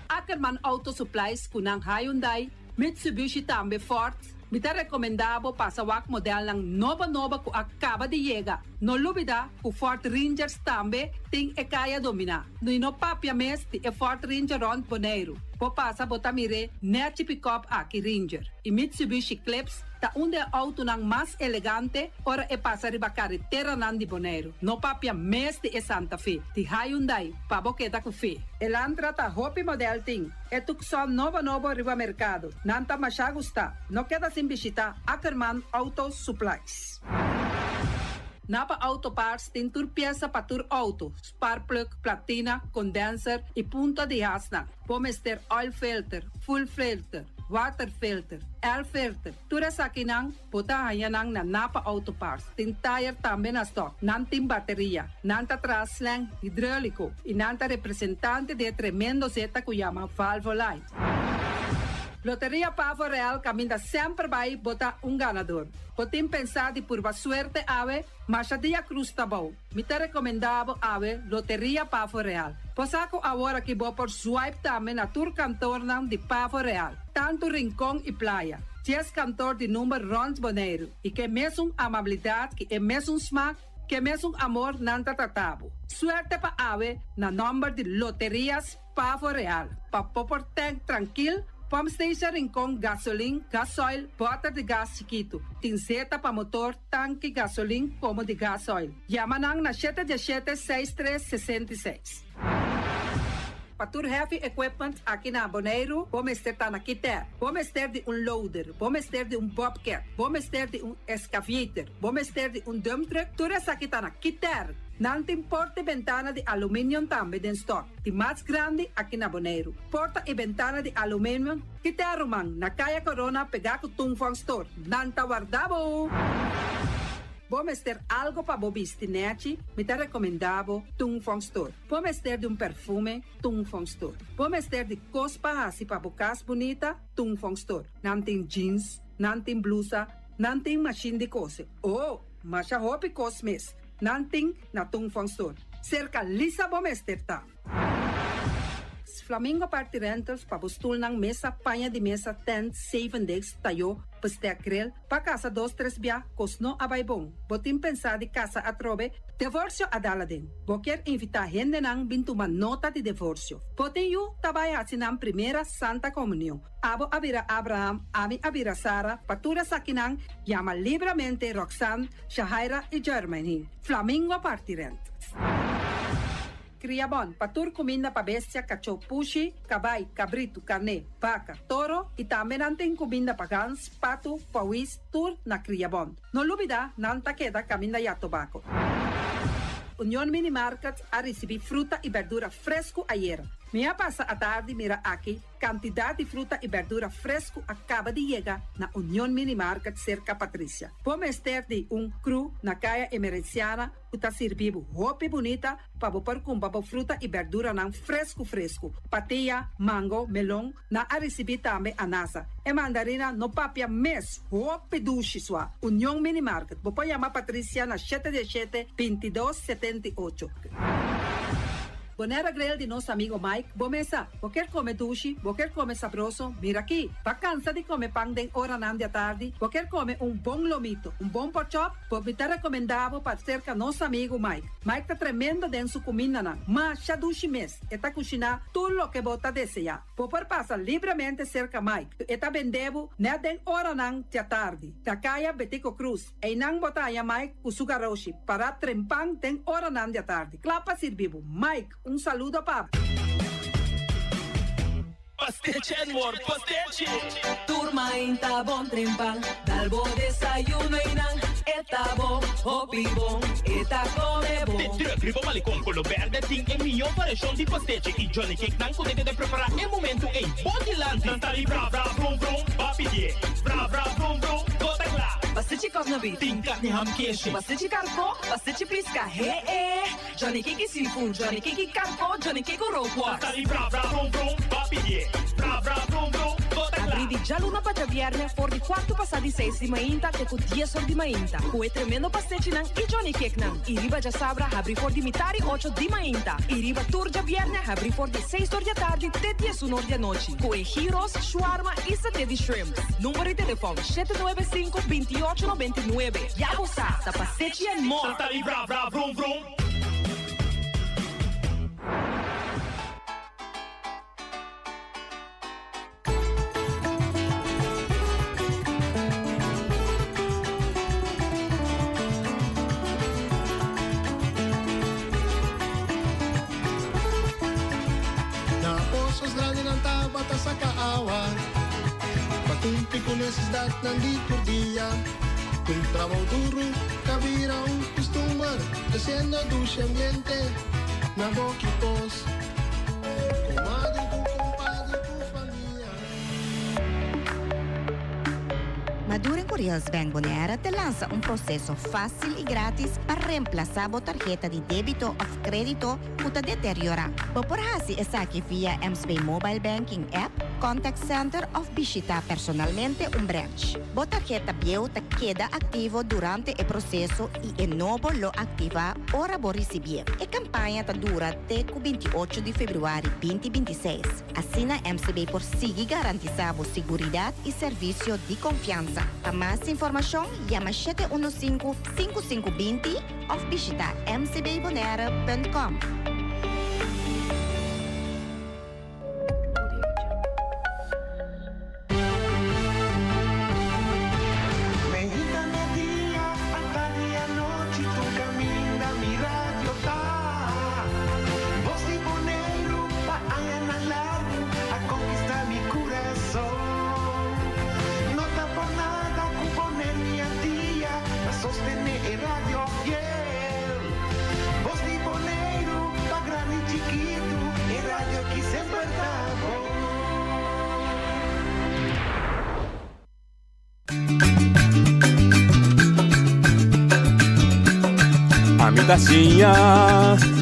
F: Ackerman Auto Supplies kunang Hyundai, Mitsubishi também Ford, mita recomendado para sa wak model ng nova ku acaba de llegar. No lubida ku Ford Rangers também ting e kaya domina. No ino papia mes ti e Ford Ranger Ron Boneiro. Po pasa botamire net pick-up aqui Ranger. E Mitsubishi Clips ta unde auto nang mas elegante ora e pasa riba carretera nan di Boneiro. No papia mes ti e Santa Fe. Ti Hyundai pa boqueta ku fe. Elantra ta hopi model ting. E tukson novo riba mercado. Nanta masya gusta. No queda sin visita Ackerman Auto Supplies. Napa Auto Parts tem tur pieza para tur auto, spark plug, platina, condenser e punta de hasna. Pomester oil filter, full filter, water filter, air filter. Tura sa kinang, puta hayanang na Napa Auto Parts. Tin tire também na stock, nanting bateria, nanta traslang hidráulico e nanta representante de tremendo zeta que chama Valvoline. Loteria Pavo Real caminha sempre vai botar ganador. Podem pensar de pura suerte ave, mas a dia cruz tá bom. Me te recomendava ave Loteria Pavo Real. Posaco agora que vou por swipe também na tour cantor de Pavo Real. Tanto rincão e praia. 10 cantor de número Rons Boneiro. E que mesmo amabilidade, que é mesmo smack, que mesmo amor nanta tatabo. Suerte pa ave na número de Loterias Pavo Real. Pa popor tank tranquilo. Pump station Rincon, gasolina, gasoil, bota de gás chiquito. Tinzeta para motor, tanque, gasolina, como de gasoil. Yamanang na 717-6366. Patur Heavy Equipment aqui na Boneiro, vamos ter na Kiter, vamos ter de loader, vamos ter de bobcat, vamos ter de excavator, vamos ter de dump truck, tudo isso aqui na Kiter. Não tem porta e ventana de alumínio também em stock. De mais grande aqui na Boneiro. Porta e ventana de alumínio que te arrumam na Caia Corona pegar com Tungfang Store. Não tá guardado. Vamos ter algo para bobistinete, me te recomendavo Tungfang Store. Vamos ter de perfume, Tungfang Store. Vamos ter de cospa assim para bocas bonita, Tungfang Store. Não tem jeans, não tem blusa, não tem machine de coser. Oh, mas a roupa cosmes. Nanting na Tungfang Store. Cerca lisa bomester ta. Flamingo Party Rentals pa bustul ng mesa, panha de mesa, tent, 7 days, tayo, pastea grill, pa casa 2-3 biya, kosno abay bong. Botin pensa di casa atrobe, divorcio adala din. Boker invita gente nang bintuman nota de divorcio. Botin yu tabay asinang primera Santa Comunión. Abo abira Abraham, ami abira Sara, patura sakinang, llama libremente Roxanne, Shahaira y Germany. Flamingo Party Rentals. Criabon, patur comida pa bestia, cachorro pushi, cabay, cabrito, carne, vaca, toro e também nantem comida pa gans, pato, pauis, tur na Criabon. No lubida, nanta queda caminda ya tobacco. União Mini Market a receber fruta e verdura fresco ayer. Minha passa a tarde mira aqui, quantidade de fruta e verdura fresco acaba de chegar na União Mini Market cerca Patrícia. Vamos ter de cru na caia emergenciana, que está servindo roupa bonita para pôr com fruta e verdura não fresco. Patia, mango, melão, na a receber também anasa. E mandarina no papia mes, roupa duche sua. União Mini Market. Vou chamar Patrícia na 717-2278. Bonera grill de nosso amigo Mike. Bomesa, quer comer duche, quer comer sabroso, mira aqui. Pa cansa de comer pão de hora nan de tarde, quer comer bom lomito, bom pork chop, me tá recomendado para cerca nosso amigo Mike. Mike tá tremendo dentro sua comida nan, mas já duche mes, e tá cozinhando tudo o que bota desejar. Por passa livremente cerca Mike, e tá vendendo na den hora nan de tarde. Da caia Betico Cruz, e não bota a Mike com sugaroshi, para trempang den hora nan de tarde. Clapa servivo, Mike. Saludo, papo.
G: Pastiche, amor, pastiche.
H: Turma in tabon trempal, dalbo desayuno y nan, el tabón. Hopi bom, eta come bom.
G: De truck, riba malicom, color verde, ting em minha operação de pastete. E Johnny Cake não consegue de preparar em momento em Botilante. Tá ali, bra, bra, brum, brum, papi, bra, bra, brum, brum, gota lá.
H: Bastante na bit.
G: Ting carne ham queijo.
H: Bastante carco, bastante pisca. Hey, Johnny Cake seafood, Johnny Cake carco, Johnny Cake robot.
G: Tá ali, bra, bra, brum, brum, papi, bra, bra, brum, brum, gota lá.
H: Abri di già luna para viernes, for di quarto passati 6 di mainta, che con 10 ore di mainta. Con tremendo pastete nan, e Johnny Cake nan. I riba già sabra, abri for di mitari 8 di mainta. I riba tour già viernes, abri for di 6 ore di tardi, te 10 ore di noci. Con gyros, shawarma e satè di shrimp. Numero di telefono 795-2899. Ya lo sa, da pastete and more.
G: Tá ali, bra, bra, brum, brum.
I: Sa kaawan patumpi ko necesidad ng liturgia kung trabaho duro kabira un costumbre haciendo dulce ambiente na boquipos comadre tu compadre tu familia.
J: Maduro Curios Bank Bonera te lança processo fácil e grátis para reemplazar a tarjeta de débito ou crédito que está deteriorada. Por hasi essa aqui via MSB Mobile Banking App, Contact Center ou visitar personalmente branch. A tarjeta bio te queda ativo durante o processo e novo lo activa ora por receber. A campanha ta dura até 28 de fevereiro 2026. Assim a MSB por seguir garantizar a segurança e serviço de confiança. Para mais informação, llama 715-5520 ou visita mcbbonera.com.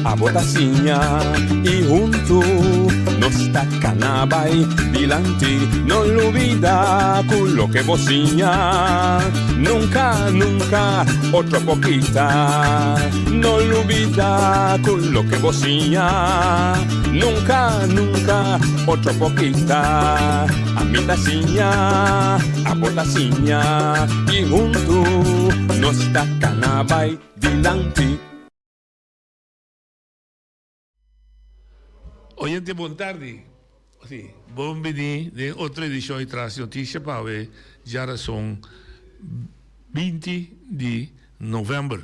K: A botacinha e junto nos tacanabay dilante, no olvida con lo que bocinha, nunca, nunca otra poquita, no olvida con lo que bocinha, nunca, nunca otra poquita, a mi tacinha, a botacinha e junto nos tacanabay dilante.
L: Oyente, buon tardi. Sì, benvenuti in altra edizione di Trans Notizie para ver já são 20 de novembro.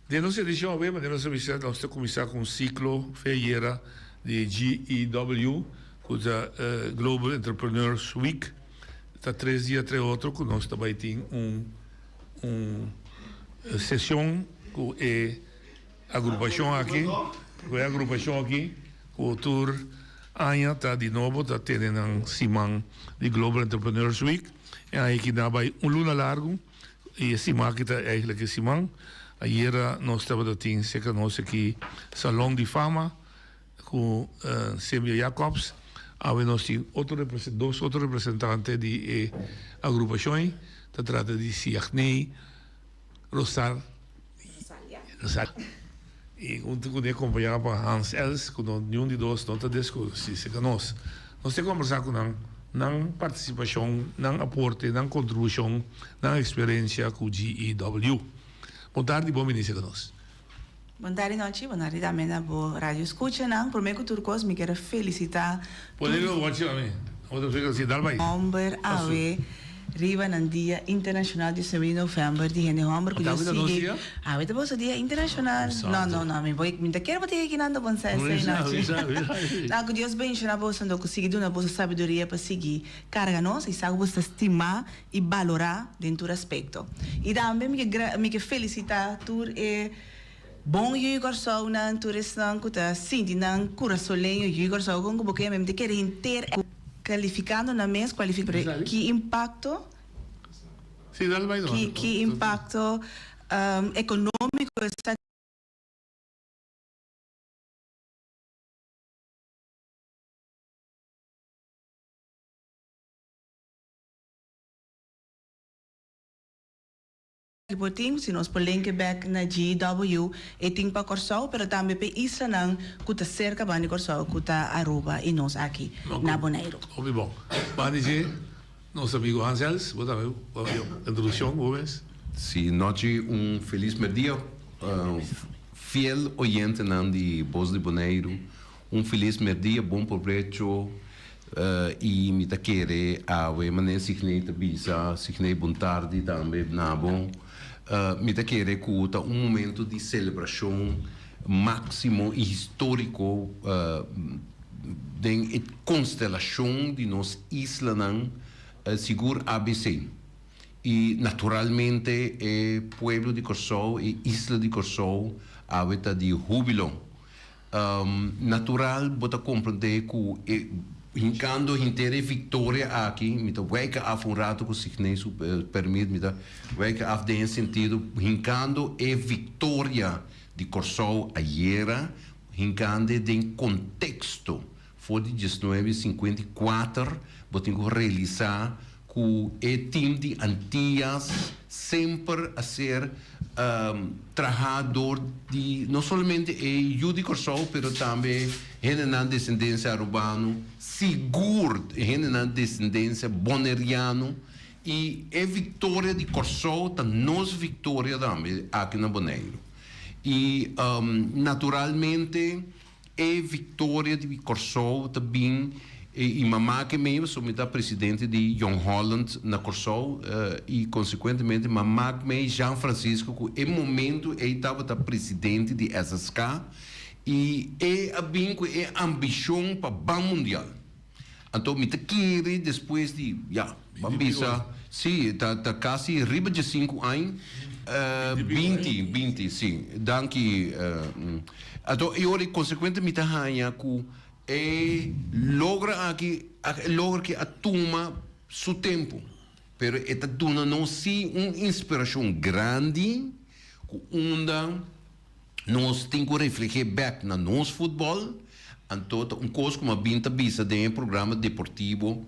L: De nossa edição, de nossa visita, nós estamos começando com um ciclo feira de GEW, que é Global Entrepreneurs Week. Está 3 dias, 3 outros, que nós também temos uma sessão com a agrupação aqui, o tour Anya está de novo, está tendo um Simão de Global Entrepreneurs Week. E aí que dá luna largo, e Simão que está eigenlijk Simão. Ayer nós estávamos que nós aqui Salão de Fama, com Semia Jacobs. Aí nós temos dois outros representantes de agrupações. Se trata de Siagnei, Rosalia. E quando acompanhava para Hans Els, quando nenhum de nós não está desconhecido que nós temos que conversar com não participação, não aporte, não contribuição, não experiência com o GEW. Boa tarde, bom início com nós.
M: Boa tarde, noite, boa tarde também na boa rádio escuta, não? Primeiro que turcos me quero felicitar.
L: Podemos watch a mim. Outra vez assim, dá bem.
M: Number AV riba ng Dia Internacional de 7 de November di Henehomber ko
L: Tabi na no
M: sige.
L: siya?
M: Ito po sa Dia Internacional. No, mi boy, minta quero ba tiyo kinando bon sa Ako Dios bem siya na po sa ko sige doon na po sa sabedoria pa sige. Carga no, sa isa ko sa estima e valorar dentro aspecto. E também me que felicita tur bom yung corso ng turist ng kuta sinti ng curasolenyo yung corso kung kubuke mesmo de querer ter qualificando na mes qualificar que impacto
L: Sí, dale vai,
M: que impacto econômico está Reporting, se nós polenque back na GW, e tem para Corsol, pero também para isla ng kuta cerca ba ni Corsol, kuta Aruba e nós aqui na Bonaire.
L: Ouvi bom. Banije, nosso amigo Ansels, bota a introdução, vamos.
N: Sim, noite feliz dia. Fiel oyente de Voz de Bonaire, feliz dia, bom provecho. E me tá querer a maneira signeta bisa, signei bom tarde também na bom. Me tá querer cuta momento de celebração máximo e histórico de constelação de nos isla nan seguro ABC. E naturalmente o pueblo de Corsol e isla de Corsol habita de júbilo. Natural, bota compreender que hincando inteira vitória aqui, me tá wake af rato que se nem permite, me tá wake af de sentido hincando vitória de Corsol ayer, hincando de contexto foi de 1954, botinho realizar que o time de Antillas sempre a ser trabajador de não somente de Corsol, pero também na descendência urbana, seguro na descendência boneriano e vitória de Corsol, tá nos vitória também aqui na Bonaire. E naturalmente vitória de Corsol também e mamá que mesmo sou presidente de Young Holland na Corsol e consequentemente mamá que Jean Francisco que em momento ele estava presidente de SSK e a ambição para o Banco Mundial. Então me querer depois de bambisa sim tá quase riba de 5 anos 20 sim danke então eu consequentemente hanha que logra que a toma seu tempo, pero esta dona não se inspiração grande que nós temos que refletir back na nosso futebol, então coisa como a binta bisa de programa deportivo,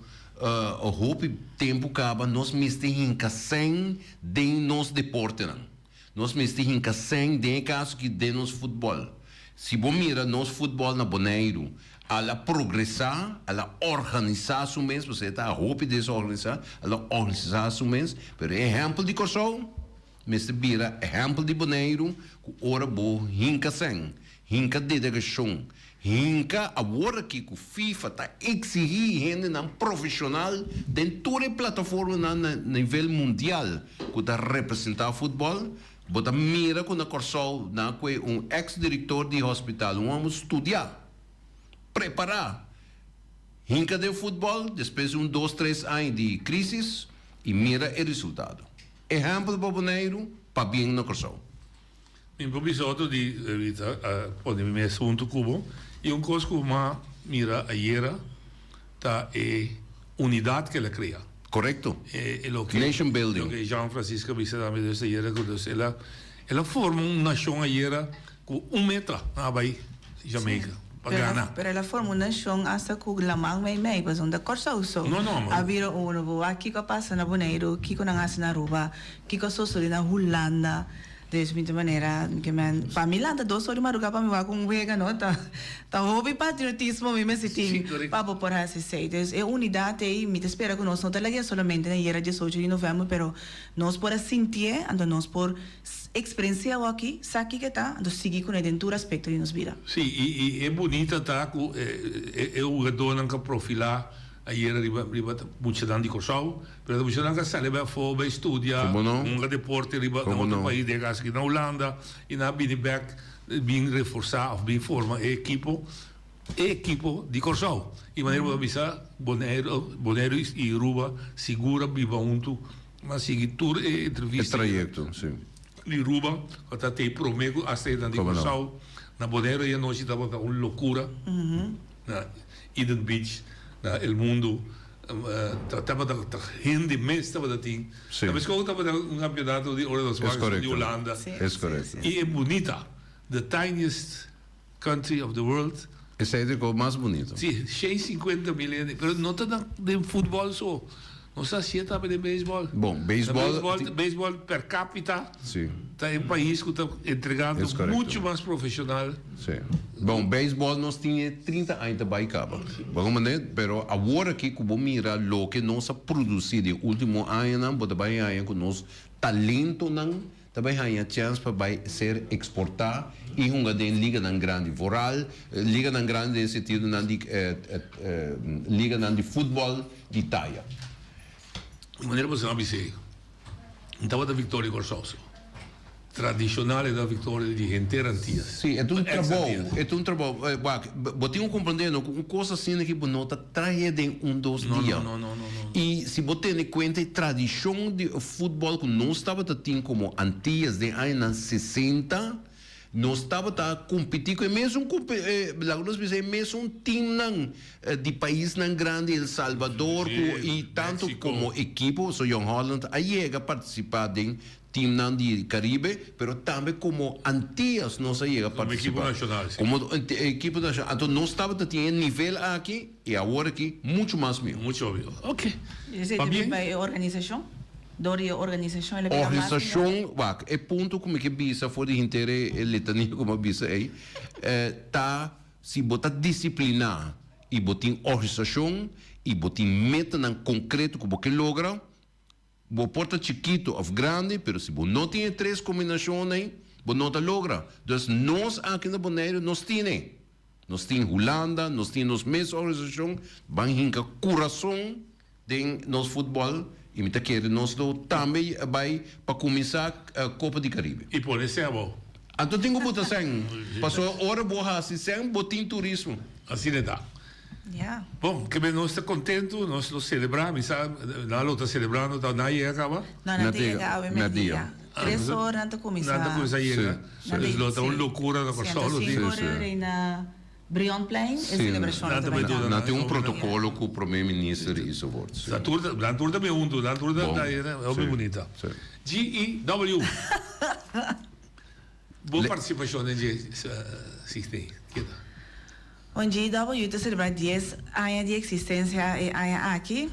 N: o hope tempo acaba nós mesmo sem de nos deporte não, nós mesmo sem de caso que de nos futebol. Se você mira nosso futebol na Bonaire, ela progressar, ela organizar o mês, você está a roupa de organizar, ela organizar o mês, mas exemplo de Corsol, mas vira exemplo de Bonaire, que ora boa, hinca sem, hinca dedicação, hinca agora que o FIFA está exigindo gente não profissional dentro da plataforma na nível mundial, que está representar o futebol. Bota mira com a Corsol, na que ex-diretor de hospital, vamos estudar, preparar, hinca de futebol, depois 2, 3 anos de crise e mira o resultado. Exemplo para Bonaire, para bem na Corsol.
L: Improvisado de pode me assunto cubo e coisa que uma mira ayer tá unidade que ela cria.
N: Correcto. Nation building.
L: Lo que Jean Francisco dice también desde ayer, ela forma uma nação ayer com 1 metro na Bahia, Jamaica, para ganhar.
M: Pero ela forma uma nação hasta com lamang may mas onde Corsa uso.
L: No.
M: Habiro uno aqui que passa na Bonaire, aqui que na na Aruba, aqui que sosoli na Holanda. De muita maneira que man família anda 2 horas maruga para me vai com vega não tá hobby patriotismo mesmo esse time para por esse sei é unidade e me espera que nós não tá lá somente na era 18 de novembro pero nós por sentir ando nós por experienciar aqui sabe que tá ando seguir com dentro aspecto de nos vida
L: sim e é bonita tá eu dou não que profilar Ayer arriba mucho dan di Corsau, pero mucho dan que sale para studiar, un deporte arriba de otro país, de gas que na Holanda, y na back, bien reforzado, bien forma, equipo di Corsau. E maneira para avisar, Bonero e Ruba segura viva junto, mas seguir tour entrevista.
N: El trayecto, sí.
L: Di Ruba, até te promego hasta dan di Corsau, na Bonero e a noite estava uma loucura, na Eden Beach. El mundo estava da gente mesmo estava da ting. Mas como estava um campeonato de hora dos wagens de Holanda.
N: É correto.
L: E é bonita. The tiniest country of the world.
N: Es el más bonito.
L: Sí, 150 milhões. Pero não está de futebol só. Não está certo de beisebol.
N: Bom,
L: beisebol per capita.
N: Sim.
L: Está em país que está entregando muito mais profissional.
N: Sim. Bom, beisebol nós tinha 30 anos para acaba. Vamos ver, pero agora que como mira lo que nós produzir de último ano, não pode vai aí com nós talento não, também há chance para ser exportar e uma de liga não grande, voral, liga não grande no sentido não de liga não de futebol de Itália.
L: De maneira você não dizer, estava da Vitória Corsauso. Tradicional da Vitória de gente antiga.
N: Sim, é um trabalho. Botinho compreendendo, uma coisa assim que não está traindo em dois dias.
L: Não.
N: E se você tem em conta a tradição de futebol que não estava tendo como antigas de anos 60, não estava a competir com mesmo um time de país não grande, El Salvador, e tanto México. Como equipo, so Young Holland, aí chega a participar de time de Caribe, pero também como Antillas não chega a participar. Como equipo nacional. Então não estava a ter nível aqui e agora aqui muito mais mesmo.
L: Muito óbvio. Ok.
M: Está bem? Organização? Door je organisatie?
N: Organisação, é ponto como que bisa voor de hintere letania como bisa tá se botar disciplina e botar organização e botar meta nan concreto como que logra, bo porta chiquito ou grande, pero se bo não tem três combinações, bo não ta logra. Dus nós aqui na Bonaire nós tem Holanda, nós temos mesma organização, van hinka coração de nosso futebol. E me quer nós também vai para começar a Copa de Caribe.
L: E por isso é bom.
N: Então tenho que botar sem. Passou hora boa assim sem botar turismo.
L: Assim é dá.
M: Yeah.
L: Bom, que nós está contente, nós lo celebramos, sabe? Nós está celebrando, então não ia acabar.
M: Não chega, é dia. 3 horas antes de começar.
L: Nada coisa chega. Isso é uma loucura da Corsaulo.
M: 5 horas na Brionplein é celebração.
N: Não tem protocolo com o primeiro-ministro e isso volta.
L: La tour também é bem bonita. GEW. Boa participação em GEW.
M: O GEW está celebrando 10 anos de existência e aqui.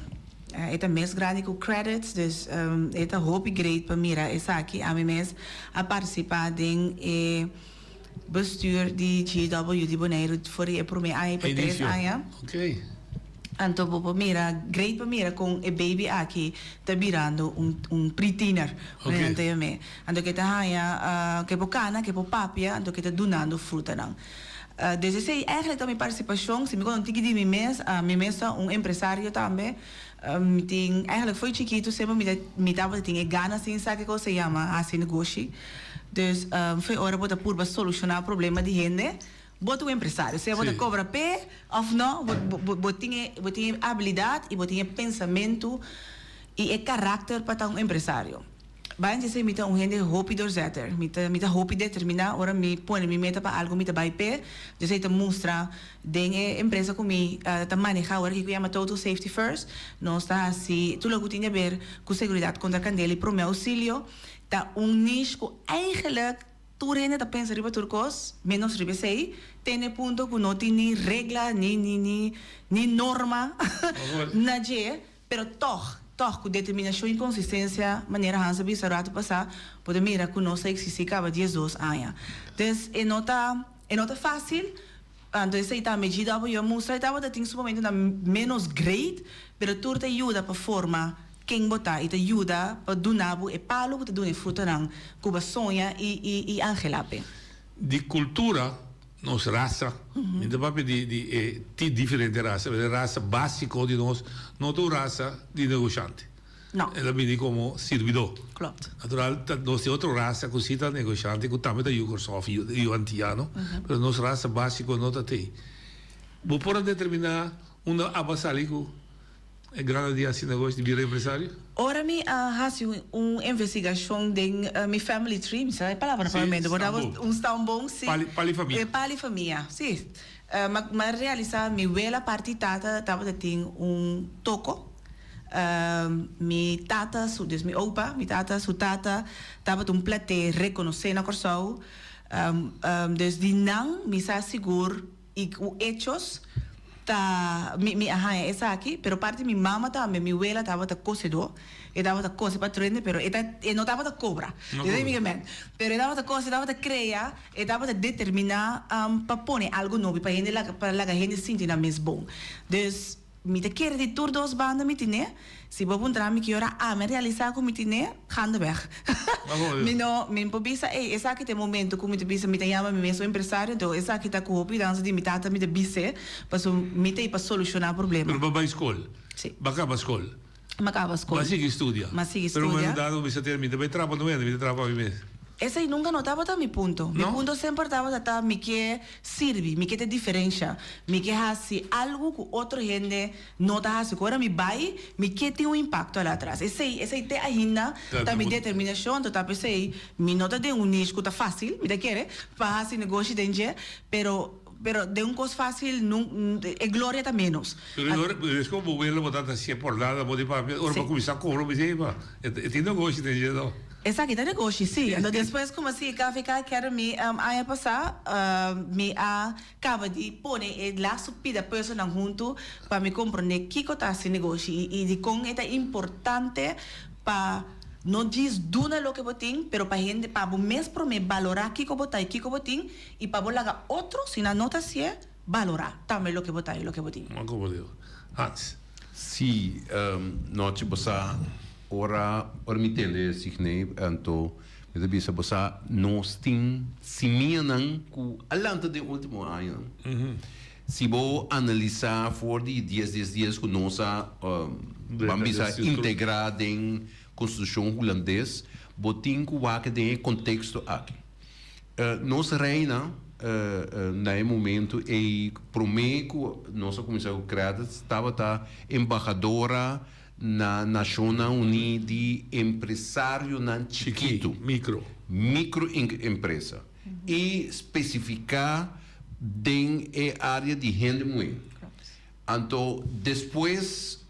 M: É mais grande que o credits, dus é hoop great para mirar essa aqui. A mim mesmo a participar de bestuur die GW die Bonaire voor je primeiro ano para 3 anos.
L: Ok.
M: Então vou mira great para mira com a baby aqui tá virando pre-teener.
L: Okay.
M: Então que tá haya que bocana, que papia, então que tá donando fruta não. Desde sei eigenlijk também participação, se me conta que de mim mesmo empresário também. Eigenlijk foi chiquito, sempre me tava tinha ganas assim, sabe que se chama assim negócio. Dus foi hora para por solucionar o problema de gente. Bota o empresário, se você cobra pé ou não, botinha habilidade e botinha pensamento e caráter para um empresário. Vai dizer que um gente hoop doorzetter, mita hoop determinar, ora me põe me meta para algo mita vai pé, dus aí te mostra de empresa comigo te manejar ora que chama total safety first, não está assim, tu logo tinha ver com segurança contra candela e pro meu auxílio. Tá niche que eigenlijk toerende dat pensa riba turcos menos riba sei tem ponto que não tem nem regra nem norma nadie pero toch com determinação e consistência maneira Hansa Bissarato passar pode mirar que não sei se acaba 10 anos então é nota fácil então essa tá medida eu mostrar estava da tem esse momento menos great pero tu te ajuda para formar quem botar e te ajuda para donar o palo que te dá fruta não cuba sonha e angelape
L: de cultura nos raça, então papi de diferente raça, a raça básica de nós, não é raça de negociante.
M: Não.
L: Ela vem como servidor.
M: Klopt.
L: Natural, nós temos outra raça que cita negociante, que também é Yugoslav e o antiano, mas nossa raça básica não tem. Vou por determinar uma abasalico é grande dia assim negócio de virar empresário?
M: Ora mi hace uma investigação de mi family tree, sabe a palavra para mim, um bom sim.
L: Pali família.
M: Pali família, sim. Mas realizar mi vela parte tata tava tem toco. Mi tata, mi opa, mi tata, su tata, tava plate reconhecer na corsau. Desde não me sa seguro e o hechos essa aqui, pero parte mi mamá também, mi abuela estava cocedor, e estava cose para trende, pero e não estava cobra, pero estava cose, estava criar, e estava determinar para pôr algo novo para gente para a gente sentir na mesma bom. Dus mi te quer de tour dos bandas mi tine, se vou encontrar mi que ora me realizar com mi tine, gaan weg. Mi pobisa essa aqui tem momento com mi te bisa mi te chama mi mesmo empresário, então essa aqui tá com o dança de mi tata mi te bise, para mi te para solucionar problema.
L: Pero vai escola.
M: Sim.
L: Bacaba escola.
M: Macaba escola.
L: Mas sigue estudia. Pero me dado mi se mi te vai trabalhar no mi te trabalhar mesmo.
M: Essa aí nunca notava mi ponto. Mi ponto sempre estava tá mi que sirve, mi que te diferencia, mi que hace algo que outra gente não tá hace. Agora mi vai, mi que tem impacto lá atrás. Essa aí te ainda tá mi determinação, tá pensei, mi nota de nicho que tá fácil, mi te quer, para hacer negócio dentro, pero de coisa fácil não é glória tá menos.
L: Pero es como verlo botar assim por lado, pode para ora para começar a cobrar, mas tem negócio dentro.
M: Essa aqui tá negócio, sim. Então, depois, como assim, quero me a passar, me acaba de pôr lá subida pessoa junto para me compreender que tá esse negócio e de como é importante para não diz duna lo que botin, pero para gente para o mês para me valorar que botar e que botin e para bolar outro, se na nota se é valorar também lo que botar e lo que botin.
L: Como digo, Hans.
N: Se nós tipo ora me entende sich ne anto me da bisa bosa nós tem simianan ku alanta de último ano. Se vou analisar for de 10 dias que nós vamos bisa integrar em Constituição holandês, botin ku waque de contexto aqui. Nós reina naquele momento e prometo nossa comissão criada estava embajadora na Nações Unidas de empresário na chiquito, micro empresa e especificar em área de renda muito. Então depois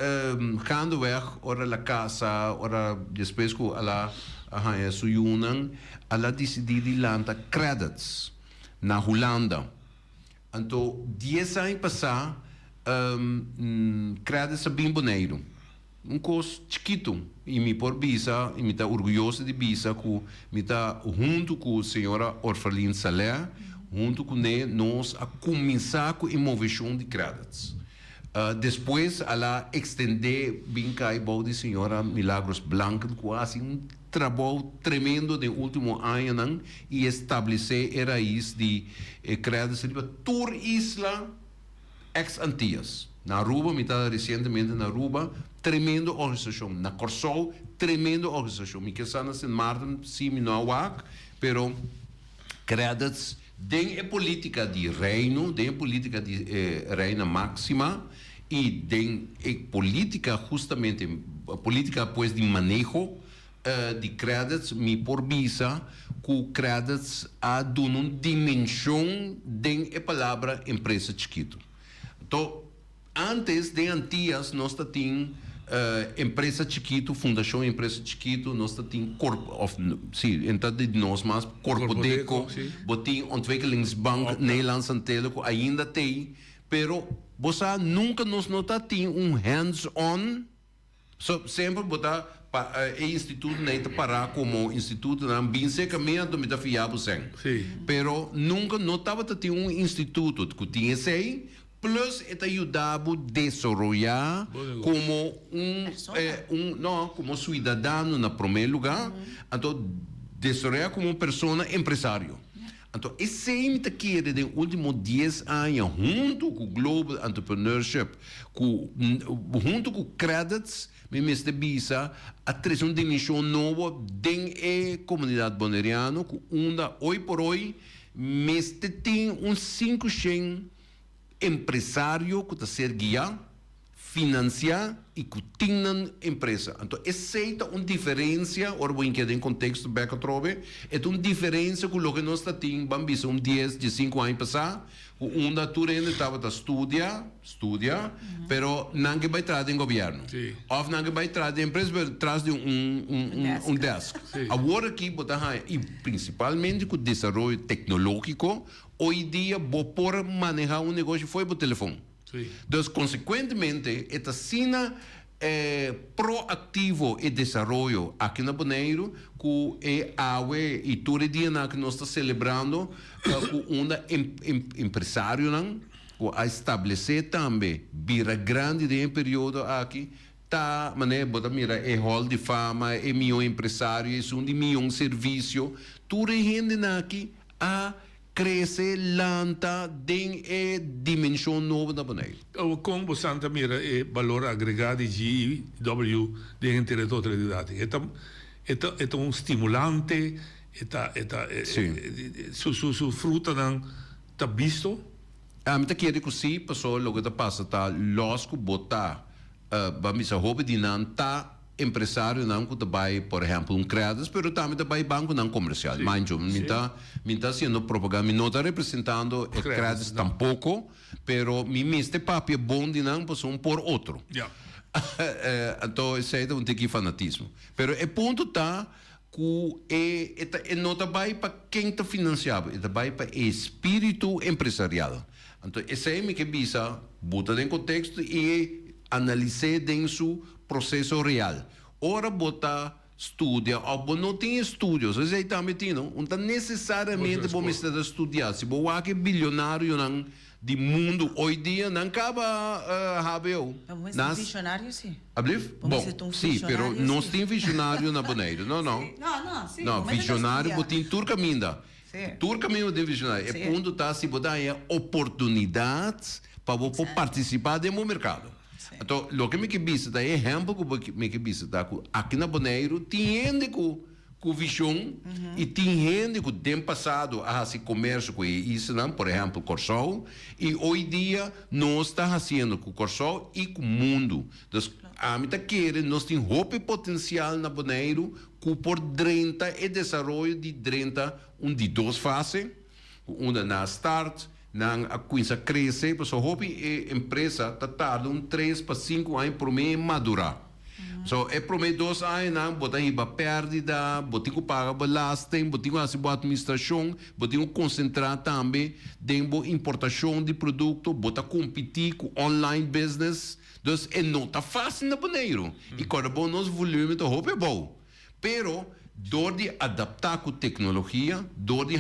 N: quando ora a casa, ora depois que ela se unem, ela decidiu de lançar credits na Holanda. Então 10 anos passaram, credits bem bonito. Coisa chiquito e me por bisa e me tá orgulhoso de bisa que me tá junto com a senhora Orfelin Salé junto com nós a começar com a inovação de créditos. Depois ela estender bem cai de senhora Milagros Blanco quase trabalho tremendo no último ano e estabelecer a raiz de créditos para toda a isla ex-Antillas. Na Aruba, me está recentemente na Aruba, tremenda organização. Na Corsol, tremenda organização. Me quer saber se Martin, sim, não há, pero créditos tem a política de reino, tem a política de reina máxima e tem a política justamente, a política pues de manejo de créditos, me por visa que créditos a uma dimensão de a palavra empresa chiquito. Então, antes de Antillas, nós tínhamos empresa chiquito, fundação empresa chiquito, nós tínhamos então de nós mais Corpodeco, botin Ontwikkelingsbank, Nederlands Teleco, ainda tem, pero você nunca nos nota tem hands-on, sempre botar o instituto neita parar como instituto não bem secamente me da fiável sem, pero nunca notava que tinha instituto que tinha sei plus это ajudava a desenvolver como como cidadão na primeiro lugar, então desenvolver como pessoa empresário. Então, esse é o que nos últimos 10 anos, junto com o Global Entrepreneurship, junto com credits, me de bisa a trazer uma dimensão nova dentro da comunidade boneriana, que hoje por hoje, tem 500 empresários que estão sendo guiados, financiar e que têm empresa. Então, essa é uma diferença, ora vou entender em contexto Beca Trove, é uma diferença com o que nós temos, vamos 10, 15 anos passados, onde a turma estava a estudar, pero não vai trazer em governo. Ou não vai trazer empresa, mas traz de um desk. Agora aqui, e principalmente com o desenvolvimento tecnológico, hoje em dia, vou por manejar um negócio foi por telefone. Então, consequentemente, esta cena proativo e desenvolvimento aqui na Bonaire, que é a e todo dia que nós estamos celebrando, com um empresário, que a estabelecer também, vira grande de um período aqui, tá, mira, é hall de fama, é meu empresário, é um de meu serviço, tudo é gente aqui a cresce lenta em a dimensão nova da Bonaire.
L: Como Santa Mira é valor agregado de GW dentro da totalidade. É um estimulante, sua fruta não está visto?
N: Me quer que sim, pessoal, logo da passa tá losco botar, vamos a roupa de não tá empresário não que vai, por exemplo, crédito, mas também vai banco não comercial. Mas minta sendo propaganda, não está representando crédito tampouco, pero este papo é bom de não por outro. Então, isso é um tipo fanatismo. Pero o ponto está que não vai para quem está financiado, vai para o espírito empresarial. Então, esse é o que visa, botar em contexto e analisar dentro seu processo real. Ora, botar estudia, ou não tem estudos, isso aí também não necessariamente vou estudar. Se vou aqui bilionário não do mundo hoje dia não acaba HBO.
M: Vamos ser visionário, sim.
N: Bom, sim, mas nós temos visionário na Bonaire, não. Não, visionário, botem turca minda. Turca minda tem visionário. É ponto tá se botar oportunidades para participar do mercado. Então, o que me que vista é exemplo que me que vista aqui na Bonaire tem gente com visão e tem gente que tem passado a fazer comércio com isso, não? Por exemplo, Corsol, e hoje em dia nós estamos fazendo com o Corsol e com o mundo. Então, a mim nós temos roupa potencial na Bonaire que por 30 e desenvolvimento de 30 de 2 fases, uma na start, a coisa cresce, mas a empresa tarda 3 para 5 anos para mim madurar. So, é para mim 2 anos, não, botar aí para pérdida, botar que pagar balastem, botar que fazer administração, botar que concentrar também dentro da importação de produto, botar competir com online business. Então, não está fácil na Bonaire. E quando bom nosso volume de roupa é bom. Pero, dor de adaptar com tecnologia, dor de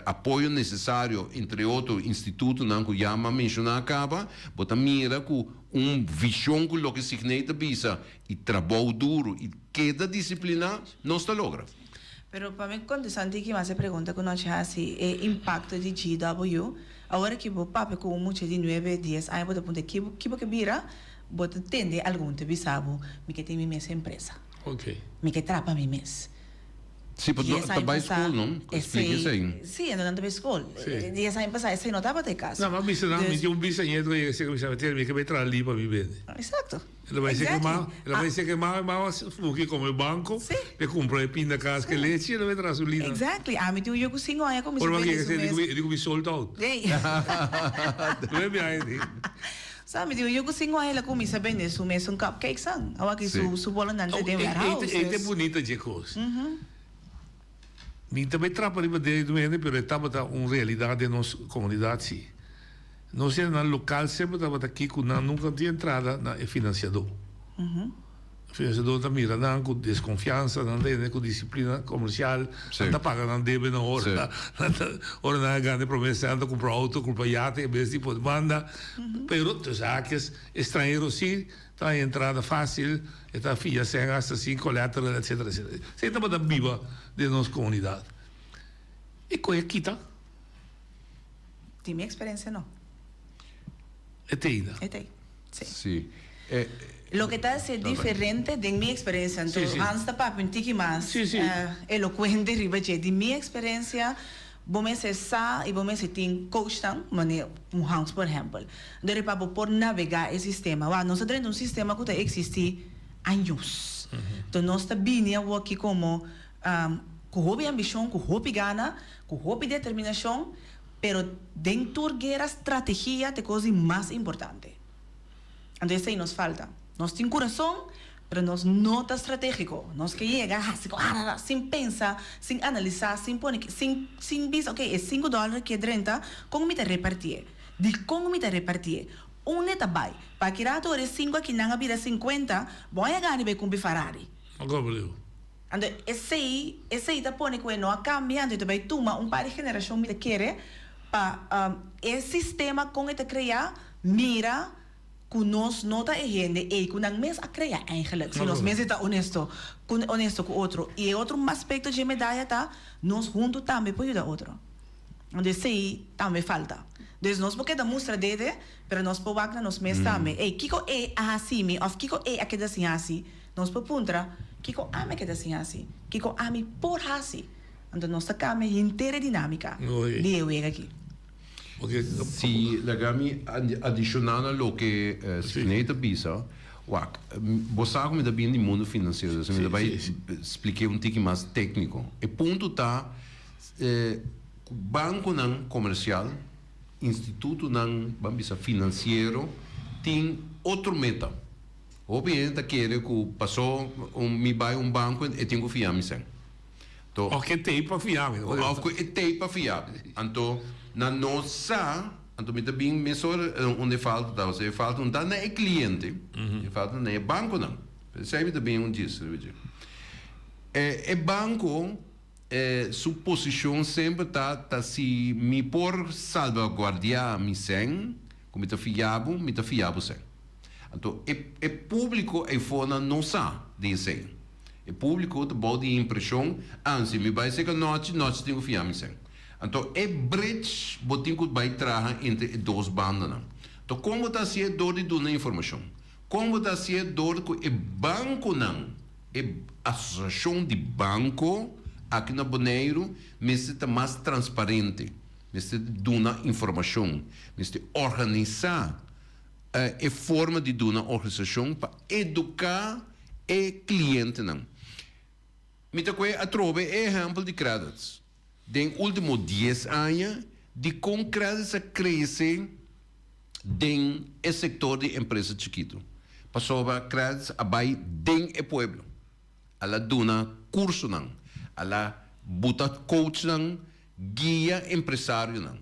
N: apoio necessário, entre outros institutos, não que já mencionar acaba, botar mira com visão com o que significa visa e trabalho duro e cada disciplina não está logra.
M: Pero para mim, quando Santi que mais pergunta que nós fazemos é impacto de GW, agora que o papo com muito de 9 dias, aí botar ponto que vira, botar entender algum te bisabo, me que tem minha empresa.
L: Ok.
M: Me que trapa mi mes.
N: Sim, porque está bem escola, não? Explica isso aí.
M: Sim, eu não estou bem escola. E essa empresa, essa não estava de casa.
L: Não, mas isso não, me deu bisanheiro que você começava a ter, me que vai trazer ali para viver.
M: Exato.
L: Ela vai ser mais porque como o banco, me compra e pinta casa que leite, ela vai trazer gasolina.
M: Exactly. A mim tem eu cozinho aí como
L: se vê. Digo me sold out. Não é bem.
M: Sabe, eu cozinho aí ela como se vende su mês um cupcake sang. Awa que su bola não tem warehouse.
L: É bonita de coisa. Mim também trabalha desde o ano, mas estava uma realidade da nossa comunidade, sim. Nós no local sempre estava aqui com nunca tinha entrada na financiador. Financiador da mira não com desconfiança, não tem com disciplina comercial, não está pagando débito na hora, hora na grande promessa anda comprar auto, comprar iate, e esse tipo de banda. Pero tu sabes estrangeiro sim, está a entrada fácil, está filha sem gasta assim, collateral, etc. Você estava da viva de nossa comunidade. E coisa quita.
M: De minha experiência, não.
L: É ainda.
M: É sim.
N: Sim.
M: Lo que está a ser diferente de minha experiência, então, antes da papo um tique mais eloquente, riba de minha experiência, bom se sa e bom se tem coach tam, mané Hans, por exemplo, de papo por navegar esse sistema. Nós temos um sistema que existe há anos. Então nós está bem aqui como com hobby ambição, com hobby gana, com hobby determinação, pero dentro da estratégia é coisa mais importante. Então isso aí nos falta. Nós temos coração, mas nós não está estratégico. Nós que chega sem pensar, sem analisar, sem pôr, sem pensar, ok, é $5 que é 30, como me te repartir? De como me te repartir? Neta vai, para que rato é 5 aqui não vira 50, bom é ganhar com Ferrari.
L: Agora valeu.
M: Então esse aí tá pôr que não cambia, então vai tomar par de geração me te quer para esse sistema com que te criar mira que nós não está errando e que não mesmo a criar eigenlijk. Se nós mesmo está honesto com o outro. E outro aspecto de medalha tá, nós juntos também podemos ajudar outro. Então isso aí também falta. Então nós podemos mostrar dele, mas nós podemos nós mesmos também. E Kiko é assim, ou Kiko é aquele assim, nós podemos perguntar, Kiko ame aquele assim, Kiko ame por assim. Então nós estamos inteira dinâmica de eu aqui.
N: Sì, legami addizionale a lo che Signeta Bisa, você sabe que bem do mundo financeiro, você me vai explicar um pouco mais técnico. E ponto tá, banco não comercial, instituto não, bisa financeiro, tem outro meta. Obviamente quer que passou me vai banco e tenho que fiar me sem.
L: O que tem para fiar?
N: O que tem para fiar. Então na nossa, então me também mesor onde falta, você falta um dano é cliente, falta não é banco não. Percebe também disso, é banco, sua posição sempre tá se me por salvaguardar me sem, como me tá fiável sem. Então é público é fora não sabe disso. É público te bota de impressão, antes me vai ser que noite tem que fiar me sem. Então, é bridge que vai trazer entre duas bandas. Então, como está sendo dor de dar informação? Como está sendo dor que o banco não? A associação de banco aqui na Bonaire, mas está mais transparente. Mas dar informação. Mas organizar a forma de dar organização para educar o cliente. Me a trove exemplo de créditos. Den últimos 10 anos, de como créditos cresce no setor de empresas chiquitas. Passou a créditos abai den o pueblo. Ela dona curso não, ela bota coach não, guia empresário não.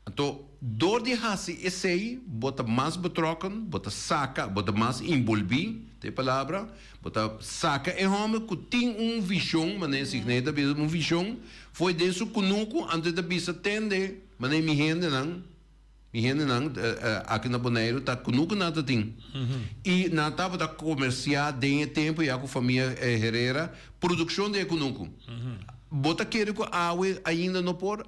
N: Então, door de hasi esse, bota mais betrokken, bota saca, bota mais envolvido, tem palavra, bota saca é homem que tem visão, mas nem signeta visão, foi desse conuco antes da bisa tende, mas nem me rende não, aqui na Bonaire tá conuco nada tem. E na tava da comercial de tempo e a família Herrera, produção de conuco. Bota querer que a água ainda não por,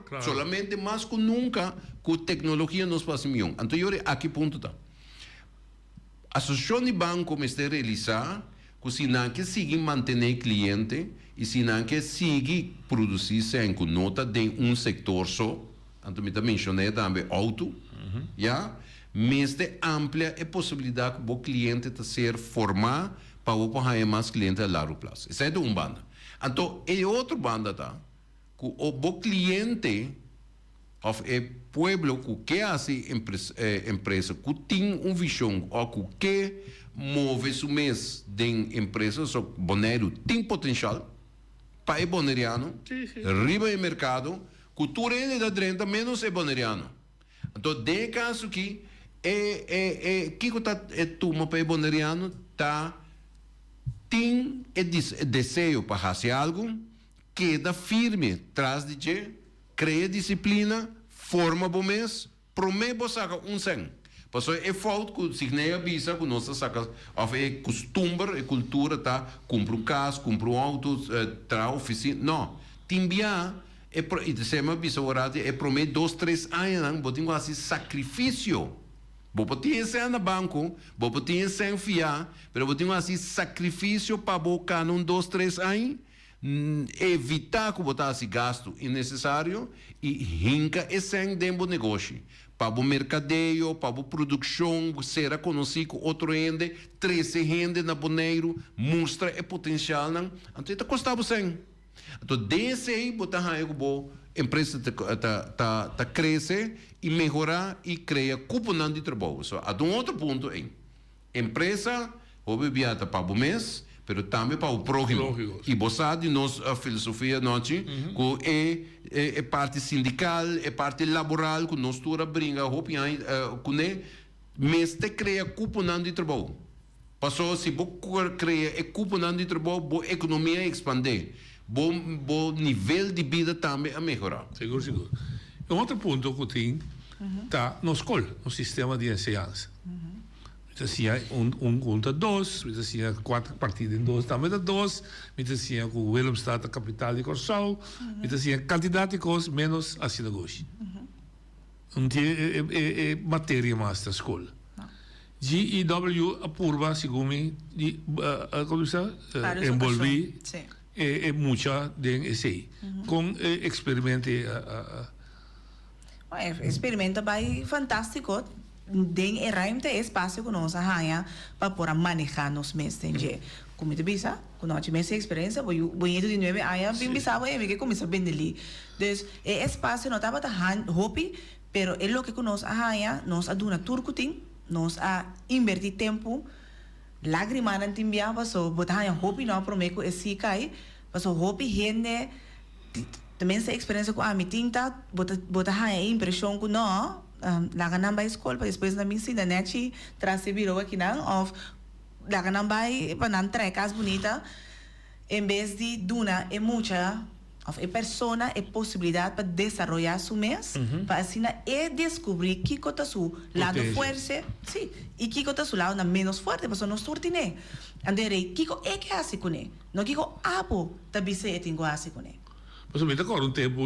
N: claro. Solamente mais que nunca com tecnologia nos passa milhão. Então eu aqui ponto tá. A associação de banco me está realizar que se não que siga manter cliente e se não que siga produzir sem com nota de setor só. Então me também mencionei também auto, já. Mas de amplia a possibilidade que o cliente tá ser formado para o ter mais clientes a longo prazo. Isso é de banda. Então, é outra banda, tá? Que o cliente, ou o pueblo que faz empresa, que tem uma visão, ou que move o mês de empresa, so Bonaire tem potencial, para o boneriano, riba o mercado, que tu rende da 30 menos é boneriano. Então, de caso que que está toma para o boneriano, tá tem desejo para fazer algo, queda firme, traz de que, cria disciplina, forma bom mês, promete você sacar 100. Passou é falta que signeia visa que nós saca, ou é costume, é cultura tá, compra casa, compra auto, tra oficina, não, timbia e de sema bisaurati e promete 2-3 anos botin quase sacrifício. Bo podia ser no banco, bo podia ser fiar, pero botin quase sacrifício para bocar num 2-3 anos, evitar que botasse gasto innecessário e rinca esse dentro do negócio. Para o mercadeio, para a produção, será conhecido com outro rende, 13 rende na boneiro, mostra o potencial, não? Então, está custando sem. Então, desse aí, botar a empresa tá cresce e melhorar e cria cupom de trabalho. So, há um outro ponto aí. Empresa, obviamente, para o mês, mas também para o próximo. E você de nossa filosofia, noite, que é parte sindical, é parte laboral, que nós toda brinca, com mês te cria cupom de trabalho. Passou, se você cria cupom de trabalho, a economia expandir. Bom nível de vida também a melhorar.
L: Seguro. Outro ponto que tem está na escola, no sistema de ensinança. Então, assim, conta 2, assim, 4 partidas em 2, também dá 2, então, assim, o Willemstad, a capital de Corsal, então, assim, candidato de coisas menos a sinagogia. Não tem matéria mais da escola. GEW apurva, segundo mim, envolver muita desse aí, com experimento.
M: Experimento vai fantástico. Den é ruimte é espaço que nós arranha para poder manejar nos meses. Como te bisa, com a nossa experiência, vou ir de 9 anos, bem bisa, que começa a vender ali. Então, é espaço não estava tão hobby, pero é o que nós arranha, nós aduna turcutim, nós a invertir tempo, lágrima não tem bia, passo botar arranha hobby não prometo esse cai, passo hobby rende também essa experiência com a mitinta, botar arranha impressão com não laga nang ba escola pa depois na minha cidade neti trazer virou aqui não of laga nang ba panan trecas bonita em vez de duna é muita of é persona é possibilidade para desenvolver su mês para assim é descobrir que cota su lado forte sim e que cota su lado na menos forte para nós turtine andere que é que assim com ele não que abo tabi se tingo assim com ele.
L: Mas me acordo tempo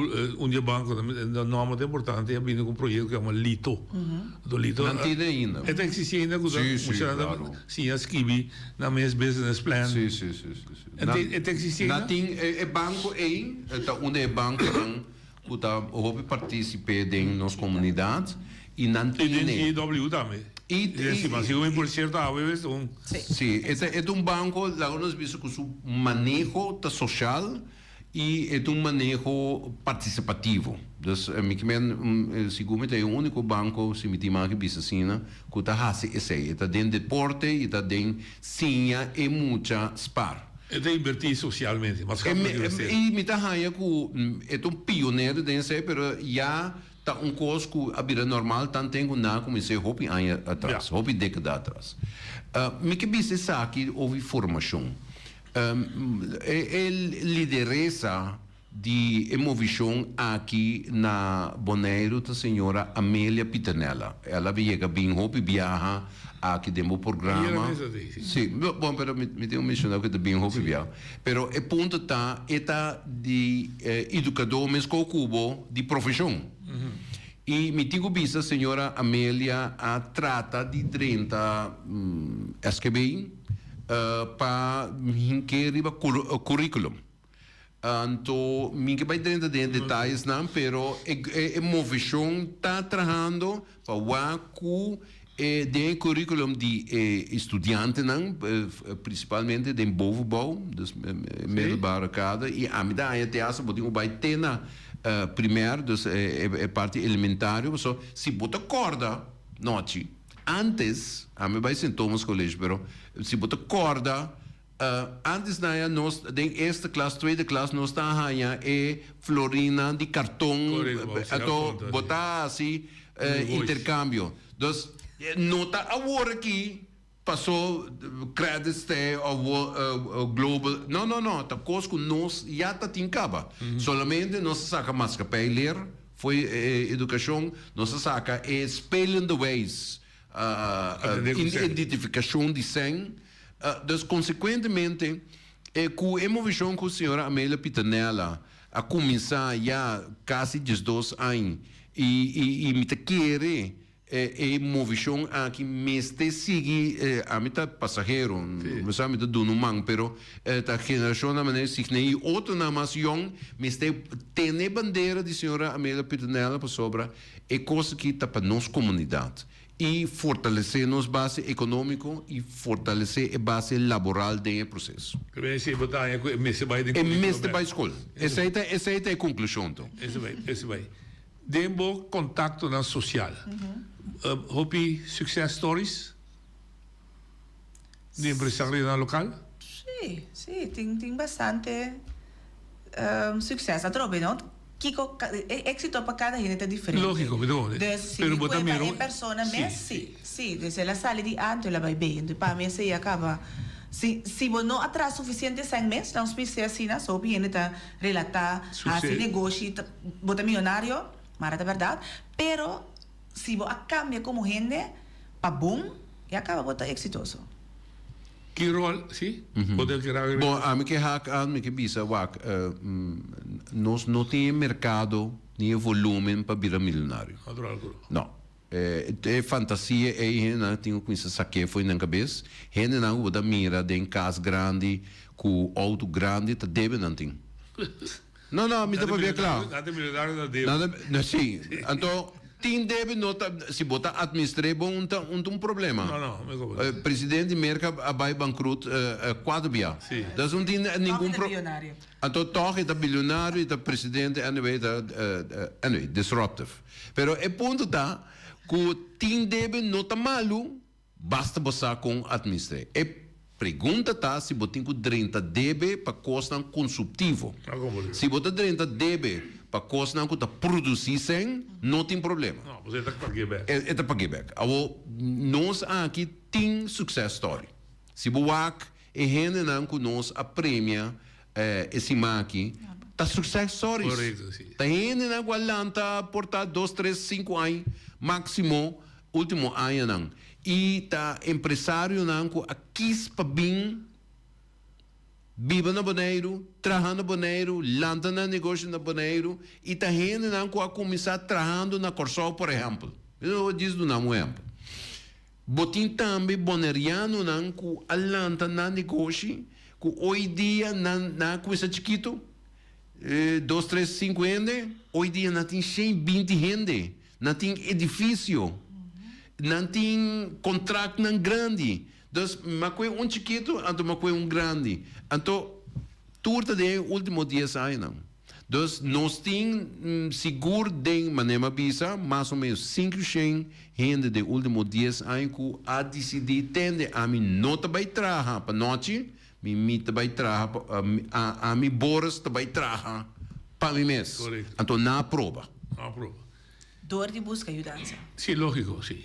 L: dia banco não é muito importante é vindo com projeto que é uma Lito. Do Lito.
N: Não tem ainda.
L: É que existe ainda com
N: claro.
L: Sim, as kiwi na mes business plan.
N: Sim.
L: É que existe ainda.
N: Não tem banco aí, onde é banco que tá hobby participe em nossa comunidade e não tem.
L: E GW também. Mas eu por certo a vez
N: Sim, é um banco lá nós vimos com o manejo social e é um manejo participativo. Então, segundo é o único banco, se me timar que bisa sina, que está fazendo isso aí. Está dentro de deporte, está dentro sinha e muita spar.
L: É de invertir socialmente, mas
N: e me está raia que é um pioneiro dentro, mas já está coisa que a vida normal tanto tem que não comecei hobby anos atrás, hobby década atrás. Me que bisa aqui houve formação. Liderança de emoção aqui na Bonaire da senhora Amélia Piternella. Ela chega bem hobby viaja aqui dentro do programa. Sim, bom, pero me tenho mencionado que também hobby viaja. Pero o ponto está de educador mas com cubo de profissão. E me digo bisa senhora Amélia a trata de 30 SQB para hinqueriba currículo. Então, ninguém vai dentro de detalhes, não, pero a movição está trabalhando para o de currículo de estudante, não, principalmente de Bovebouw, dus middelbare kader, e a medida até essa botinho vai ter na primeiro, dus parte elementar, so se bota corda, noite. Antes, a me vai sentar colégio, pero se botar corda, antes na nós tem esta classe, tweede classe, nós está ganhando florina de cartão, então botar assim intercâmbio. Então, nota agora aqui passou créditos ou global, não, tá coisa que nós já tá tincava. Solamente nós saca mais para ler, foi educação, nós saca spelling the ways. Identificação de 100. Consequentemente, Com a emoção com a senhora Amélia Pitanella, a começar já quase 12 anos, e me querer emoção aqui, mas te sigue, a mim tá passageiro, mas a mim tá dando mão, pero a geração na maneira se nem outra na mais young, mas tem bandeira de senhora Amélia Pitanella para sobra, é coisa que tá para nossa comunidade. E fortalecer nossa base econômica e fortalecer a base laboral do processo. É mês de escola. Essa é a conclusão.
L: Esse vai. Dembo contato na social. Hopi success stories de empresário na local?
M: Sim, tem bastante sucesso. A tropa, não? Kiko, éxito para cada gente é diferente.
L: Lógico,
M: pero botar miro. Persona, sim. Desde ela sai de antes, ela vai bem. Para mim, se acaba. Se não atrás suficiente 100 meses, não se precisa assim, só viene a relatar assim negócio, botar milionário, mas é verdade. Pero se você cambia como gente, para bom, e acaba botar exitoso.
L: Que rol, sim?
N: Bom, a mim que bisa, nós não temos mercado nem volume para virar milionário. Não. É fantasia, tenho com isso saque foi na cabeça. Gente não pode mirar de casa grande, com auto grande, tá deve não tem. Não, me dá para ver claro.
L: Nada milionário não deve.
N: Nada, sim. Então, tem deve nota, se botar administrar bom, um problema.
L: Não.
N: Presidente merca vai bankrupt 4 vezes. Dat não tem nenhum problema. Então, toch é bilionário e presidente, anyway, disruptive. Pero é ponto tá que tem deve nota malo, basta você com administrar. É pergunta tá se você tem 30 deve para custo consultivo. Se você 30 deve para coisa não que produzir sem, não tem problema.
L: Não, você está para give back.
N: É para give back. Nós aqui tem success story. Se você é gente não que nós apremia esse aqui, tá success stories.
L: Correto, sim.
N: Tá gente não que alanta portar 2, 3, 5 anos máximo, último ano não. E tá empresário não que aqui para bem viva no Bonaire, trabalhando no Bonaire, lanta no negócio no Bonaire, e está gente não que começar trabalhando na Corsol, por exemplo. Eu disse do nome exemplo. Botim também boneriano não que lanta no negócio, que hoje dia na coisa chiquito, 2, 3, 5 gente, hoje dia não tem 120 gente, não tem edifício, não tem contrato não grande. Dus makoy chiquito, anto makoy grande. Anto turta de último 10 anos. Dus nós tem seguro de manema bisa, mais ou menos 500 gente de último 10 anos que a decidir tende a mim não vai trabalhar para noite, me vai trabalhar a mim boras vai trabalhar para mim mês. Anto na prova.
M: Dor de busca ajudança.
L: Sim, lógico, sim.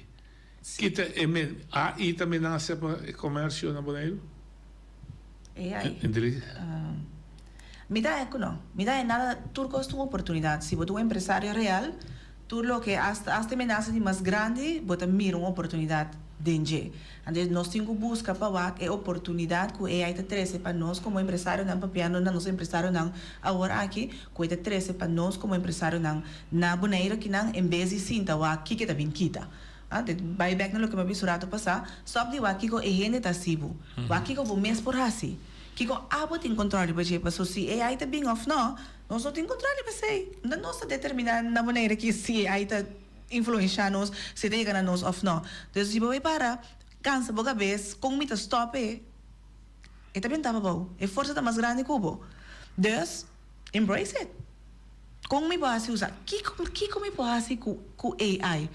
L: Kita AI também nasce para comércio na Bonaire?
M: AI?
L: Me
M: dá nada, tu custa uma oportunidade. Se você é um empresário real, tu lo que hasta amenaça de mais grande, você mira uma oportunidade dentro. Então, nós temos que buscar para a oportunidade que AI te traz para nós como empresário não papiano, não nosso empresário não agora aqui, que te traz para nós como empresário não na Bonaire que não em vez de sinta o aqui que tá bem quita. Vai back no que me bisurato passar, só de aqui que é gente tá sibo. Aqui que o mês por assim. Que ko abo tem controle para jeito, so se AI tá bem off não, nós não tem controle para sei. Não nós determinar na maneira que se AI tá influenciar nós, se tem que nós off não. Então se vai para cansa boca vez, com mita stop e também tá bom. E força tá mais grande que o bo. Dus embrace it. Com me pode usar. Que me pode com AI?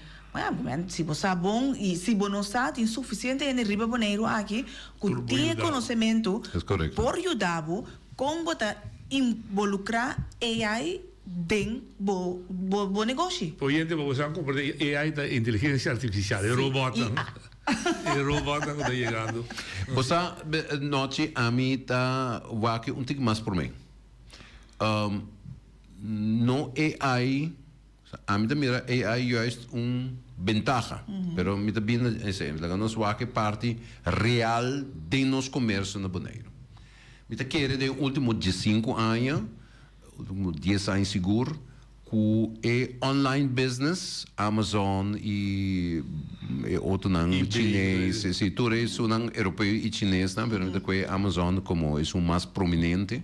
M: Se você é bom e se você não está, tem suficiente energia boneiro aqui, que tem conhecimento por ajudar como você involucrar AI dentro do negócio.
L: Por exemplo, você vai comprar AI da inteligência artificial, é robot. É robot que está chegando.
N: Você, noite, a mim está aqui pouco mais por mim. Não AI, a mim mira AI é ventaja, pero me também nós que parte real de nos comércio no Bonaire. Me quer de último 15 anos, último 10 anos seguro, que é online business, Amazon e outro não chinês, se tudo isso não europeu e chinês, não, mas que Amazon como é o mais prominente.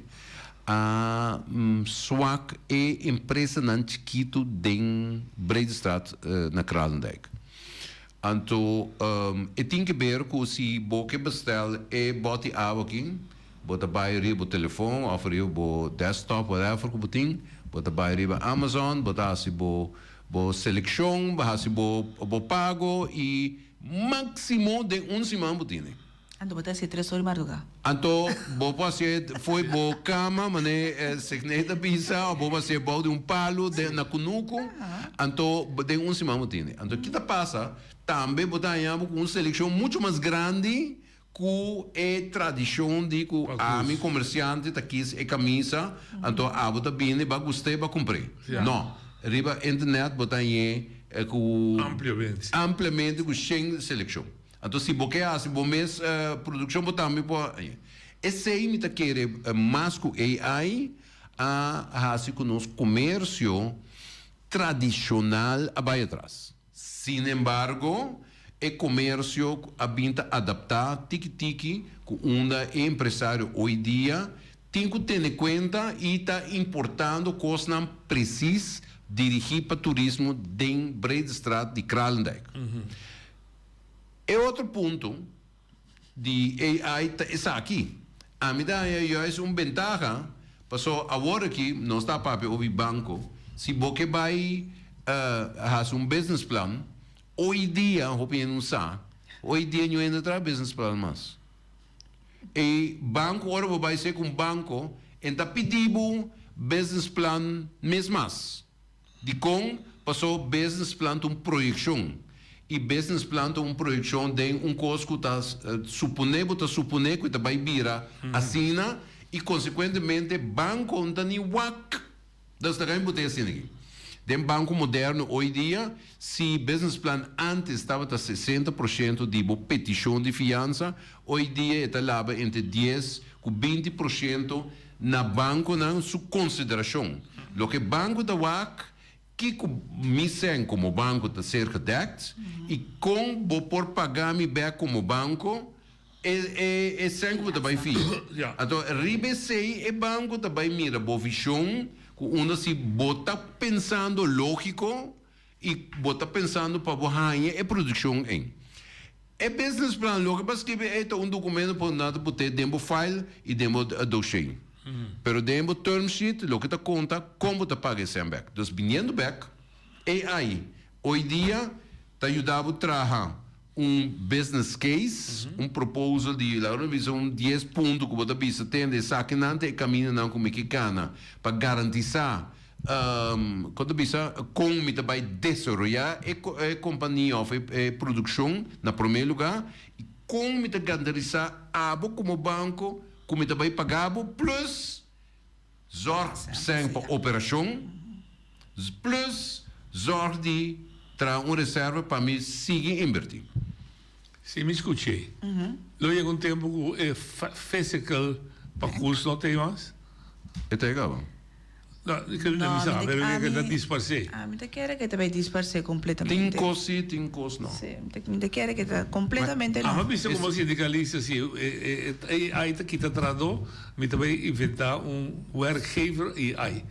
N: A SWAC é empresa não chiquito de Bredestraat na Kralendijk. Então, eu tenho que ver que se você bestel é bote aqui, bota baie o telefone, oferir o desktop, whatever que você bota baie Amazon, bota assim bo seleção, bota assim bo pago e máximo de semana botine.
M: Ando botar assim 3 horas madrugada.
N: Então, bo passe foi bo cama, mané secneta pizza, ou bo passe bo de palo de na cunuco. Então, de semana botine. Então, o que passa? Também botar com seleção muito mais grande que é tradição de que a minha comerciante tá aqui é camisa, então a bota bem e vai gostar para comprar. Não, riba internet botar aí com ampliamente com sem seleção. Então se você se você mês produção botar me por esse aí me tá querer mais com AI a se com nosso comércio tradicional vai atrás. Sin embargo, o comércio habita adaptar tiki-tiki com um empresário hoje dia tem que ter em conta e está importando coisas não precisas dirigir para turismo de Bredestraat de Kralendijk. E outro ponto de AI está aqui. A minha é uma vantagem, passou agora que não está para o banco, se você vai fazer um business plan. Hoje dia, não sabe, hoje dia não entra business plan mais. E banco agora vai ser com banco, então pedimos business plan mesmo mais. De com passou business plan de uma projeção. E business plan de uma projeção de coisa que está suponer que vai virar assina e consequentemente banco não tem WAC. Das da ganho botar assim aqui. De banco moderno hoje dia, se business plan antes estava a 60% de petição de fiança, hoje dia está lá entre 10% e 20% na banco na sua consideração. Lo que banco da WAC, que me sem como banco está cerca de e com vou por pagar me back como banco, é sempre que vai ficar. Então, RBC é banco também mira boa visão, quando se bota pensando lógico e bota pensando para ganhar a produção em. É business plan lógico, para escrever é documento para nada botar dentro file e dentro dossiê. Pero dentro term sheet, lo que te conta como te paga esse back. Então, vindo back, é aí. Hoje dia, te ajudava a trabalhar business case, proposal de lá uma visão 10 pontos que você precisa ter de saquinante e caminho não como mexicana para garantizar quando precisa como te vai desenvolver a companhia ou a produção na primeiro lugar e como te garantizar abo como banco como te vai pagar plus zorg sempre para operação plus zorg de tra reserva para me seguir invertir.
L: Se me escutei. Não é um tempo que physical para curso não tem mais?
N: É legal.
L: Não, que não sabe, é que dispersei.
M: Me quer que te vai dispersar completamente.
N: Tem coisa não.
M: Sim, me quer que está completamente não.
L: Mas visto como sindicalista, assim, aí que te tradou, me também inventar werkgever e aí.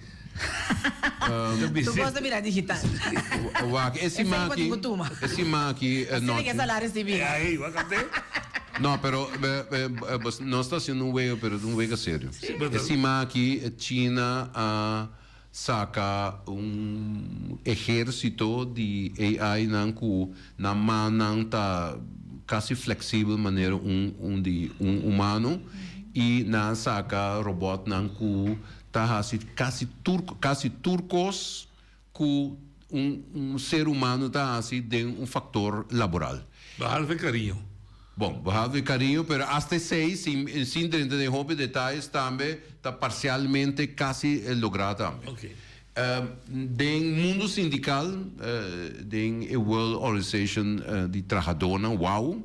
M: Tu gosta de virar digital.
N: Esse maqui
M: não que salários de vida.
N: No, pero não está sendo juego, pero um juego sério. Esse maqui China saca exército de AI na mão tá quase flexível maneira humano e na saca robot nan tá quase turcos que ser humano tá assim de fator laboral.
L: Bajar carinho.
N: Bom, bajar de carinho, pero hasta 6, sin dentro de hobby detalhes também está parcialmente quase logrado também.
L: Okay.
N: Do mundo sindical, da World Organization de Trabalhadora, WOW,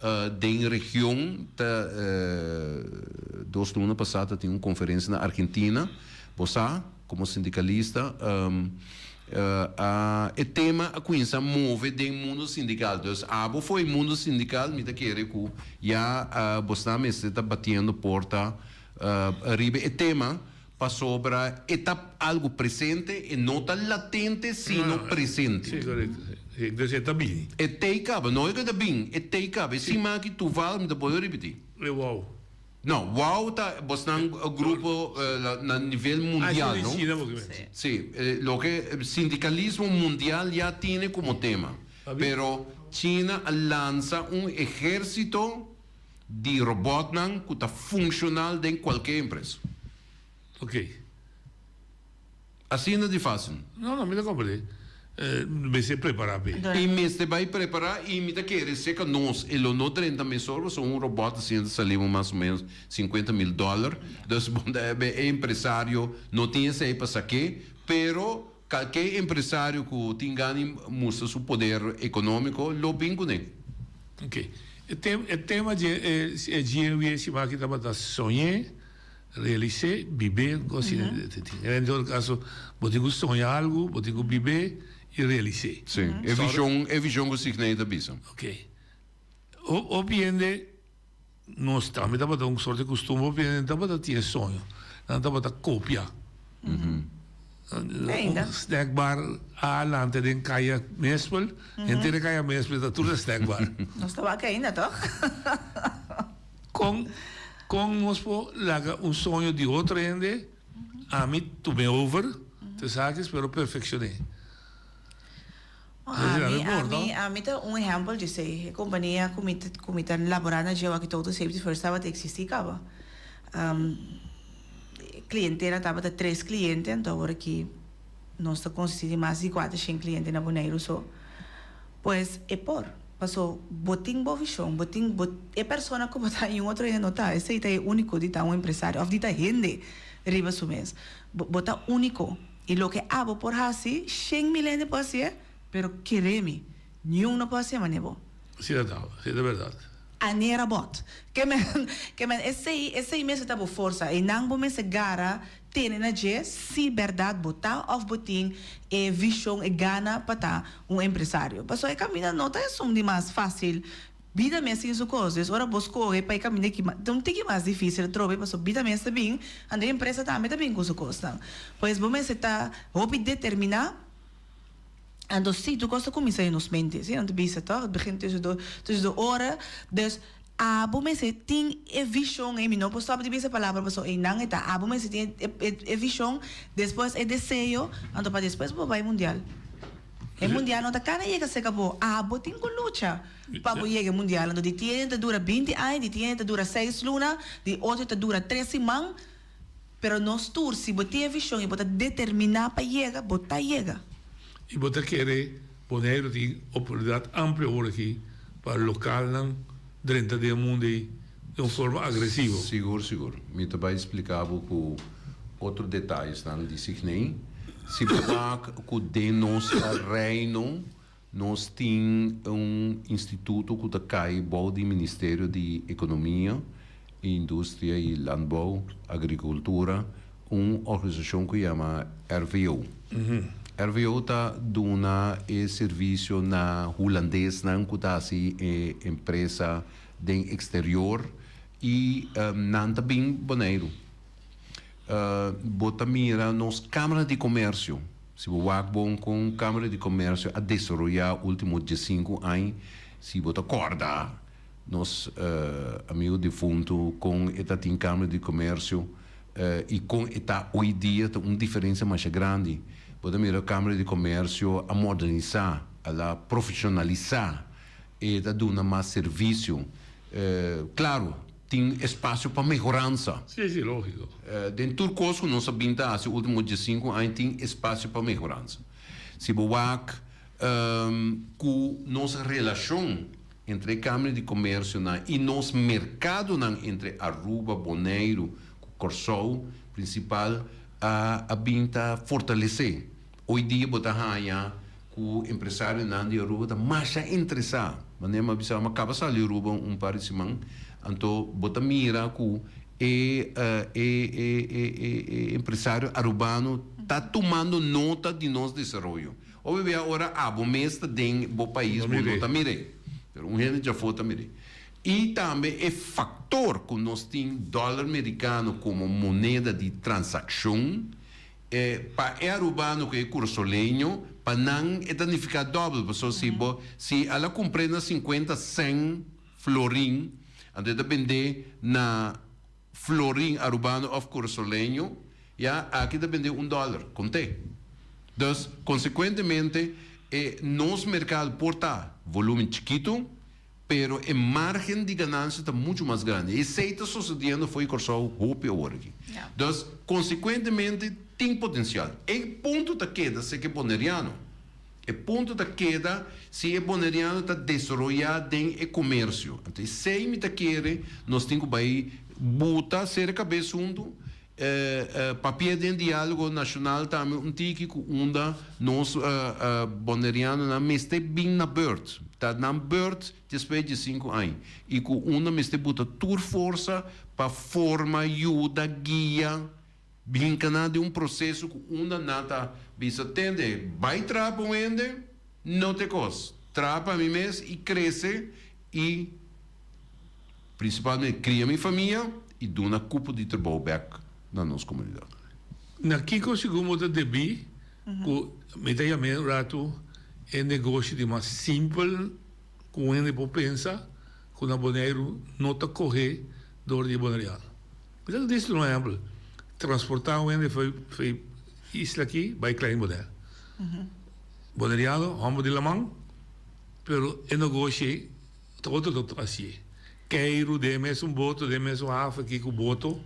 N: da região, 2 lunas passadas, tinha uma conferência na Argentina, você, como sindicalista, o tema a coisa move do mundo sindical. Então, foi o mundo sindical, me quer que já você está batendo porta arriba. O tema passou para algo presente e não está latente, sino presente.
L: Sim, correto. Então, está bem.
N: E te cabe, não é que está bem, e te cabe. Se mais que tu fala, me pode repetir.
L: Uau.
N: Não, uau, você é um grupo a nível mundial, não? Sim, o que o sindicalismo mundial já tem como tema. Pero China lança exército de robôs que está funcional em qualquer empresa.
L: Ok.
N: Assim não é de fácil.
L: Não, me dá compreender. Me se preparar bem.
N: E me se vai preparar e me dá querer ser que nós, ele não 30 mil euros, são robô assim, salimos mais ou menos $50 mil. Então, o empresário não tinha esse para saber, pero qualquer empresário que tenha mostra seu poder econômico, lo bem com ele.
L: Ok. O tema é dinheiro e esse aqui estava sonhar, realizar, viver, em todo caso, você sonhar algo, você viver e realizar.
N: Sim, é visão que se tem da bisa.
L: Ok. Obviamente, nós estamos a dar sorte de costume, obviamente, estamos a ter sonho, não estamos a copiar.
M: Ainda.
L: Snack bar alante den kaya mespel, entre kaya mespel da tudo snack bar.
M: Nós estamos aqui ainda, toch?
L: Com nós laga sonho de outro ende, a mim tu me over, tu sabes, pero perfeccionei.
M: A mim tá exemplo de ser companhia comita laborar na Jewa que todo safety first estava a existir cava. Clientela estava de 3 clientes, então agora que nós está conseguindo mais de 400 clientes na Bonaire só. Pois é passou boting bovichon, boting é pessoa que botar em outro ainda não tá, esse é único de tá empresário, ou de tá gente riba sumês. Botar único. E lo que abo por hasi, 100 milhões pode ser, pero quereme, nenhum não pode ser manevo.
L: Sim, é verdade.
M: Anera bot. Que esse mês está por força e não vou me segara ter na je se verdade botar of botin e visão e gana para empresário. Passou é caminho não tá é mais fácil. Vida mesmo isso coisas. Ora busco e para caminho que não tem que mais difícil trobe passou vida mesmo bem. A empresa também com isso custa. Pois vou me está hope determinar. En zie je kosten commissie in ons mente. Zie je, dan begint het begint tussen de oren. Dus abo mensen ting e vision e mino posso abrir essa palavra para so e não está abo mensen ting e vision depois e desejo ando para depois vai mundial. E mundial não tá cara chega se acabou. Abo ting com luta para chegar mundial. Ando de tiene dura 20 anos, de tiene dura 6 lunas, de outro dura 3 semanas. Pero nós tour se botar vision e botar determinar para chegar, botar chega.
L: E você quer poner uma oportunidade ampla aqui para o local dentro do mundo de uma forma agressiva.
N: Seguro. Me também explicava com outros detalhes de Signem. Se você que nós reino, nós temos instituto que cai do Ministério de Economia, Indústria e Landbouw, Agricultura, uma organização que chama RVO. RVO está dando serviço na holandês, na empresa do exterior e não também Bonaire. Bota mira nos Câmara de Comércio. Se você vai com Câmara de Comércio a desenvolver os últimos 15 anos, se você acorda, nos amigos defuntos com esta Câmara de Comércio e com esta hoje dia uma diferença mais grande. Podemos ir à Câmara de Comércio a modernizar, a profissionalizar e a dar mais serviço. Claro, tem espaço para melhorança.
L: Sim, lógico.
N: Dentro do curso que nós sabemos, nos últimos 5 anos, tem espaço para melhorança. Se você com nossa relação entre a Câmara de Comércio e nosso mercado entre Aruba, Bonaire, Corsol, principal, a binta fortalecer. Hoje dia botar que o empresário de Aruba está mais interessado Manema bisa acaba salir ruba par de semana. Então, bota mira que empresário urbano está tomando nota de nosso desenvolvimento. Obviamente, agora, o mês tem o país, o nota mire. Pero gente já foi também. E também é fator que nós temos dólar americano como moneda de transação, para o urbano que é cursolenho, para não ficar doble. Se ela compreende 50, 100 florim, então depende na florim urbano ou cursolenho, aqui depende $1, contei. Então, consequentemente, nosso mercado porta volume chiquito, pero o margem de ganância está muito mais grande. E se está sucedendo foi com o hope aqui. Então, consequentemente, tem potencial. E ponto da queda, se que é boneriano. E ponto da queda, se é boneriano, está desenvolvendo em comércio. Então, se me está querendo, nós temos que botar cerca de cabeçundo, papel de diálogo nacional também tique onda nós boneriano na meste bem na bird tá na bird depois de 5 anos e com onda meste bota tour força para forma ajuda guia brincando de processo com onda nata bisa tende vai trapa onde não te cos trapa a mim mês e cresce e principalmente cria minha família e dá uma cupo de trabalho back na nossa comunidade.
L: Na que conseguimos debi, que me dá a rato é negócio de mais simples, com ele por pensar, com o boneiro não está correr do de boneriano. Mas disse um exemplo, transportar o ele foi isla aqui, vai klein boneiro. Boneriano, vamos de la mão, pero o negócio todo assim. Queiro de mesmo boto, de mesmo afa aqui com o boto.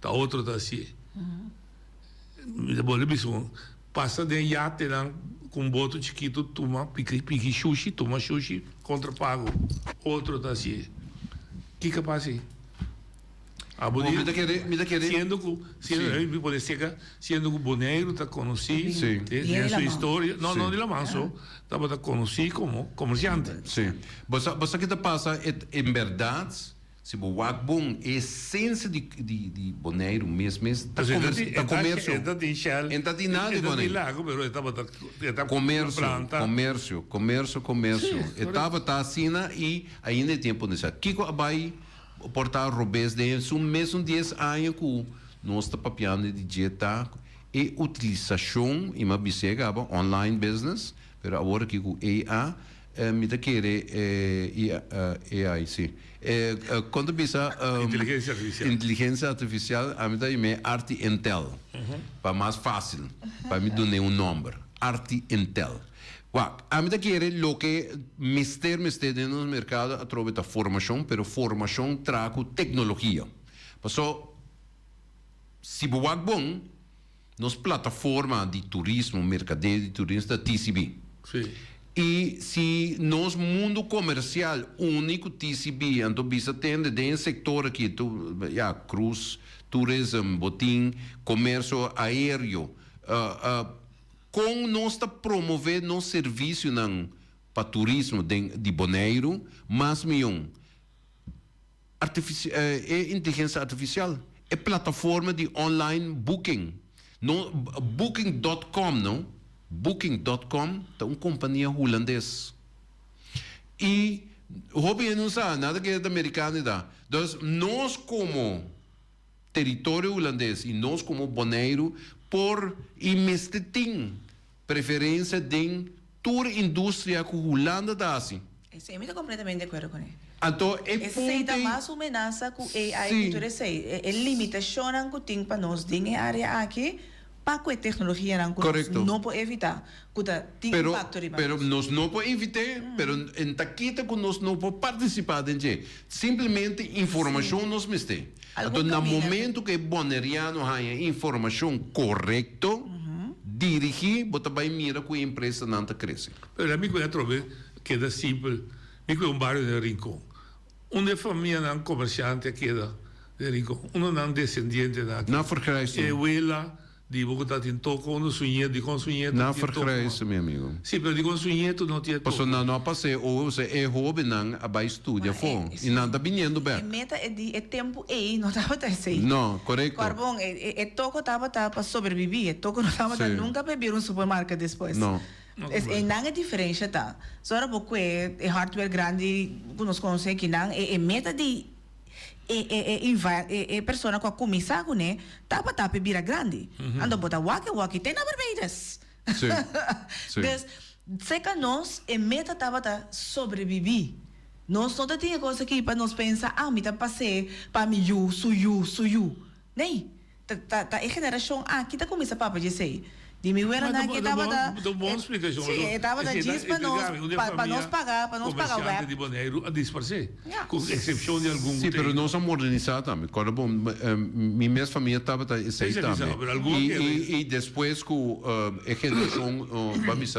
L: Tá outro tá assim. Depois bispo passa de iate lá com boto chiquito, toma pique sushi, toma sushi contra pago. Outro tá assim. Que capaz assim? A bonita sendo que o boneiro tá conhecido, tem sua história, não de la manso, tá conhecido como comerciante.
N: Sim. Você que tá passa em verdade se o bom a essência de boneiro mesmo está comércio entra de nada comércio estava tá assim e ainda tempo nessa Kiko vai portar robês de um mesmo 10 anos que nós está papiando de dieta e utilização e uma bisega online business pero agora que o AI me da querer AI sim quando bisa inteligência artificial a me dá arte intel para mais fácil para me dar um número arte intel a me dá querer lo que mister no mercado a través da formação pero formação traz tecnologia passou se boa bom nos plataforma de turismo mercadeio de turismo da TCB e se nos mundo comercial único TCB então bisa tende de setor aqui cruz turismo botim comércio aéreo com nós está promover nosso serviço para turismo de boneiro mas inteligência artificial é plataforma de online booking booking.com não Booking.com é uma companhia holandesa. E hobby não sabe nada que é americano dá. Então, nós como território holandês e nós como boneiro por investir preferência de toda indústria que a Holanda dá assim.
M: Sim, eu estou completamente de acordo com ele.
N: Então,
M: é mais uma ameaça que AI que tu sei. É limitação que tem para nós em área aqui. Para a tecnologia não pode evitar.
N: Pero nós não podemos evitar, pero em taquita que nós não podemos participar de simplesmente informação nos meste. Então, no momento que o boneriano tem informação correta, dirigir, você vai mirar que a empresa não está crescendo.
L: Pero a mim eu trouxe que é simples. Eu bairro de Rincón. Uma família não comerciante queda de Rincón. Uma não descendente da.
N: Não vergrijst.
L: Abuela Die Bogotá tem toco quando sonhei, de quando sonhei.
N: Não vergrijzen, meu amigo.
L: Sim, mas de quando sonhei, tu não tinha toco.
N: Passo não passei, ou você é hobby, não, vai estudar fora. E não está vindo bem.
M: Meta é tempo aí, não estava a assim.
N: Não, correto.
M: Carbon, toco estava para sobreviver, toco não estava nunca beber um supermercado depois.
N: Não.
M: É não é diferença tá. Só era pouco é hardware grande, nós conhecemos que não é meta de persona com a comissão, né? Tava bebida grande. Ando botar waki tem na Barbados.
N: Sim.
M: Então, seca nós é meta tava sobreviver. Nós não tem coisa aqui para nós pensar, me tá passei para mim you. Nem. Tá geração que tá começa para dizer. De mim era na que tava da
L: boa explicação.
M: Sim, tava da diz para nós pagar o web.
L: De Bonaire a disfarçar. Com exceção de algum.
N: Sim, mas nós somos modernizados também. Quando bom, minha família estava aí também. E depois com a geração vamos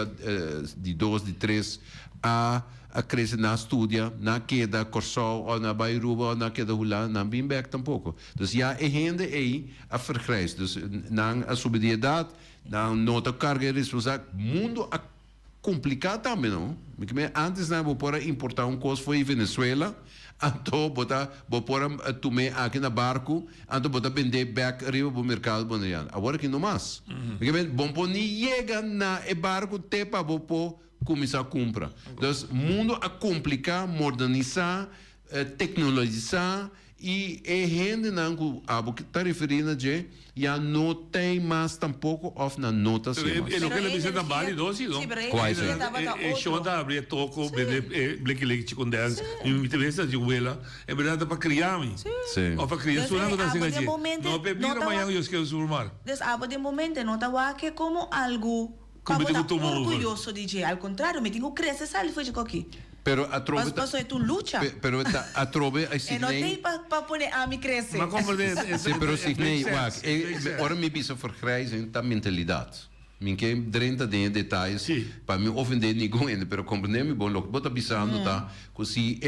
N: de 2, de 3 a crescer na estudia, na queda Corsol, ou na Bairuba, ou na queda Hula, na Bimbeck tampouco. Então, já é gente aí a vergrijzen. Então, na a sobriedade, na nota carga e responsabilidade, mundo a complicado também, não? Porque antes, não, vou para importar coisa foi em Venezuela, então, vou para tomar aqui na barco, então, vou vender back arriba para o mercado boliviano. Agora que não mais. Porque, bom, nem chega na barco, te para vou começar a comprar. Então, o mundo a complicar, modernizar, tecnologizar, e a gente não, que está referindo a já não tem mais tampouco off na nota.
L: É o que ele disse na Bali, não?
N: Quais é?
L: É show da abrir toco, black leg chicken dance, e me interessa de uela, é verdade para criar-me.
N: Sim.
L: Ou para criar, só não dá sem não bebida amanhã eu esqueço o mar.
M: Então, de momento, não estava aqui como algo orgulhoso de ao contrário, me tenho que crescer, sabe, foi de coqui.
N: Pero a trove
M: Mas é tu luta.
N: Pero a trove a
M: Sidney. Não tem para pôr a me crescer.
L: Mas compreende.
N: Sim, pero Sidney, ora me bisa vergrijzen da mentalidade. Min que 30 detalhes para me ofender ninguém, pero compreende bom, lo que bota bisando tá, così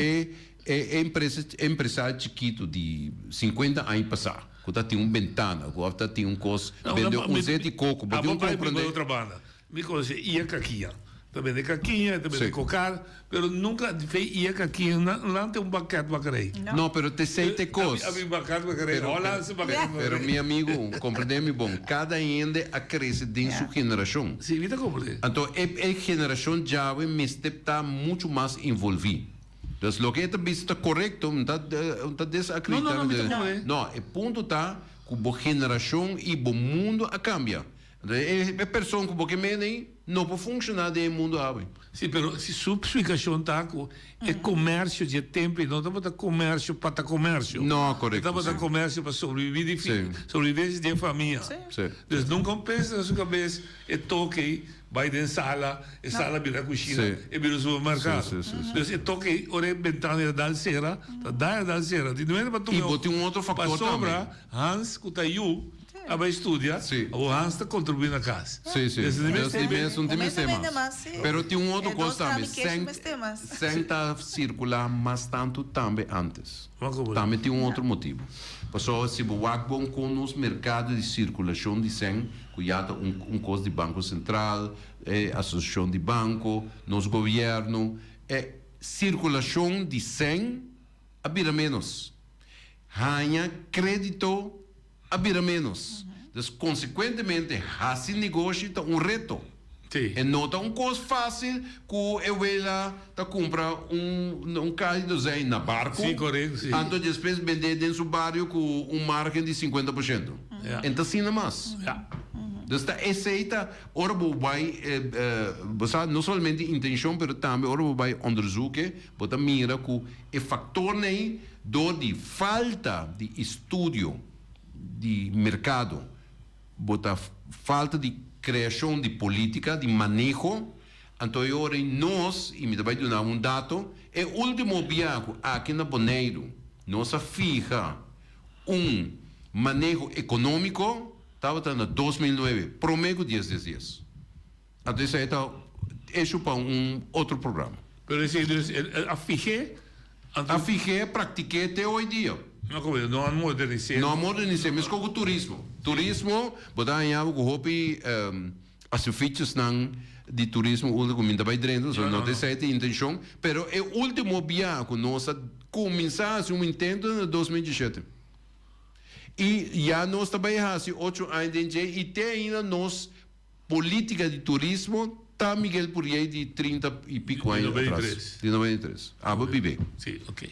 N: empresário chiquito de 50 anos passar. Que tem ventana, que tem coisa, vende zé de coco,
L: pode compreender outra banda. Me conhece ia caquinha. Também de caquinha, também de cocar, mas nunca fez ia caquinha, não tem bacat bacarei.
N: Não, pero te sei te cos.
L: A bacat bacarei, olha se bacat.
N: Pero meu amigo, compreende-me bom, cada ende a crescer dentro sua geração.
L: Sim, vida compreende.
N: Então, a geração jovem me está muito mais envolvida. Então, o que é visto correto, não está desacreditando. Não, o ponto está que a geração e o mundo a cambia. A pessoa que não pode funcionar no mundo água.
L: Sim, mas se sua explicação está é comércio de tempo, não está comércio para comércio.
N: Não, correto.
L: Está comércio para sobreviver de família. Então, não compensa na sua cabeça, é toque, vai de sala vira cozinha, e vira supermercado. Então, é toque, ora é ventana da alceira, não é para tu.
N: E bote outro fator
L: também. Para sobra, Hans, que está aí, vai estudar, o Hans está contribuindo na casa.
N: Sim. Esse não tem mais temas. Mas tem outra coisa também. Sem circular mais tanto também antes. Também tem outro motivo. Pessoal, se você bom com os mercados de circulação de sem, cuidado coisa de Banco Central, Associação de Banco, nos governo, circulação de sem, a vira menos. Ganha crédito, a vira menos. Então, consequentemente, esse negócio é reto. E não é coisa fácil que eu vou comprar carro de Zé na barco.
L: Sim, correto.
N: Então, depois vender dentro do barrio com margem de 50%. Então, assim não mais. Então, essa ora vai, não somente intenção, mas também ora vai onderzoeken, bota mira que o fator nem de falta de estudo de mercado, bota falta de criação de política, de manejo. Então, agora nós, e me vai dar dado, é o último viagem aqui na Bonaire, nós fija manejo econômico, estava em 2009, promedio 10 dias. Então, isso é para outro programa.
L: Mas a fijé,
N: pratiquei até hoje dia.
L: No han modernizado.
N: No modernizado, mas com o turismo. Turismo, botar em algo que hopi as features de turismo onde começa vai dentro, so não tem certa intenção, pero é o último viagem que nós começamos intento em 2017. E já nós também há 8 anos e tem ainda nós política de turismo tá Miguel Purier de 30 e pico anos atrás. De 93. Vou viver.
L: Sim, ok.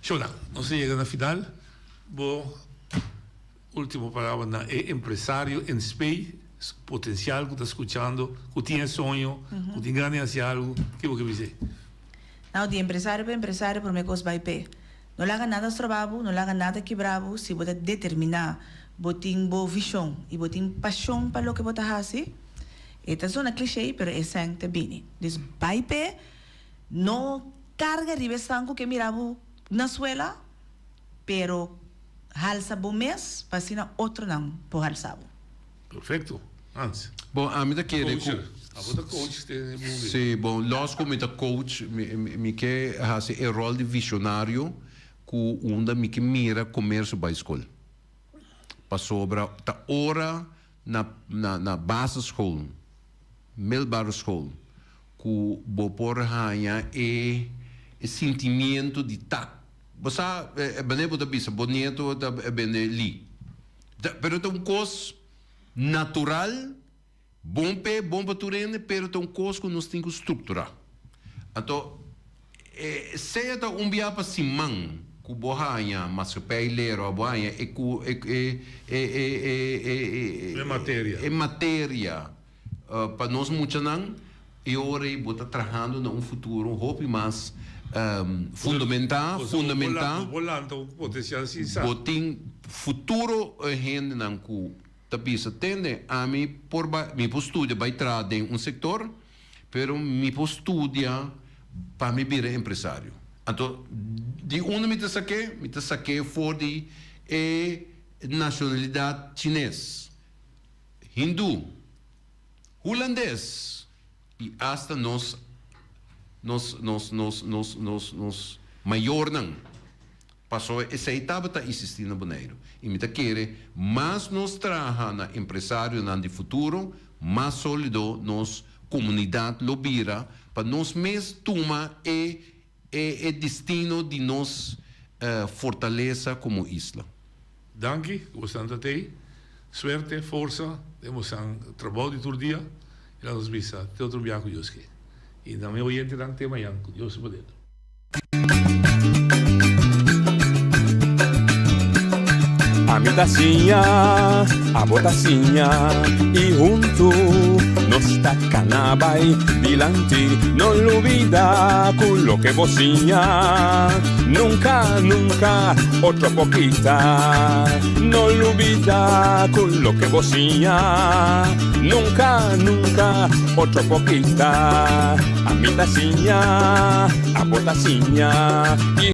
L: Shona, nós chegamos na final. Último palavra na empresário em Spain, potencial que está escutando, que tem sonho, que tem ganas de algo, que você dizer?
M: Não, de empresário para empresário, por mim, vai pé. Não laga nada trabalho, não laga nada quebrado, se você determinar, botin boa visão e botin paixão para o que você faz. Esta é uma clichê, mas é sempre bem. Então, vai pé, não carga de sangue que mirava na escola, pero halsa bom mês, passina outro não por halsabo.
L: Perfeito. Hans.
N: Bom, a minha querer
L: coach
N: sim, bom, nós como coach, me quer fazer o rol de visionário que onde me que mira comércio para a escola. Para sobra, tá hora na base escola, melbar escola, que vou por ganhar e sentimento de tato. Você é bonito da bisa, bonito da bene li. Pero tem coisa natural, bom para turene, pero tem coisa que nós temos que estruturar. Então, se é viagem para Simão, que bohanha, mas que peileiro, a bohanha é matéria para nós muito não, e ora eu vou estar trabalhando num futuro, hope mais fundamental, botin futuro gente não que tapisa tende a mim por mi estudia vai entrar em setor, pero mi estudia para me virar empresário. Então, de onde me saquei for de nacionalidade chinês, hindu, holandês e hasta nos maior não. Passou essa etapa está existindo no Bonaire. E me quer, mas nós trabalhamos na empresário no futuro, mais sólido nos comunidade lobira para nós mesmos tomar é destino de nos fortaleza como isla.
L: Danke, gostando de suerte, força, temos um trabalho de todo dia, e nós visa, até outro dia com Deus. E também o oyente dan tema yang Deus poder.
K: A mi tacinha, a botacinha, e junto nos tacanabay dilante, no olvida con lo que vocinha, nunca, nunca, otra poquita, no olvida con lo que vocinha, nunca, nunca, otra poquita, a mi tacinha, a botacinha,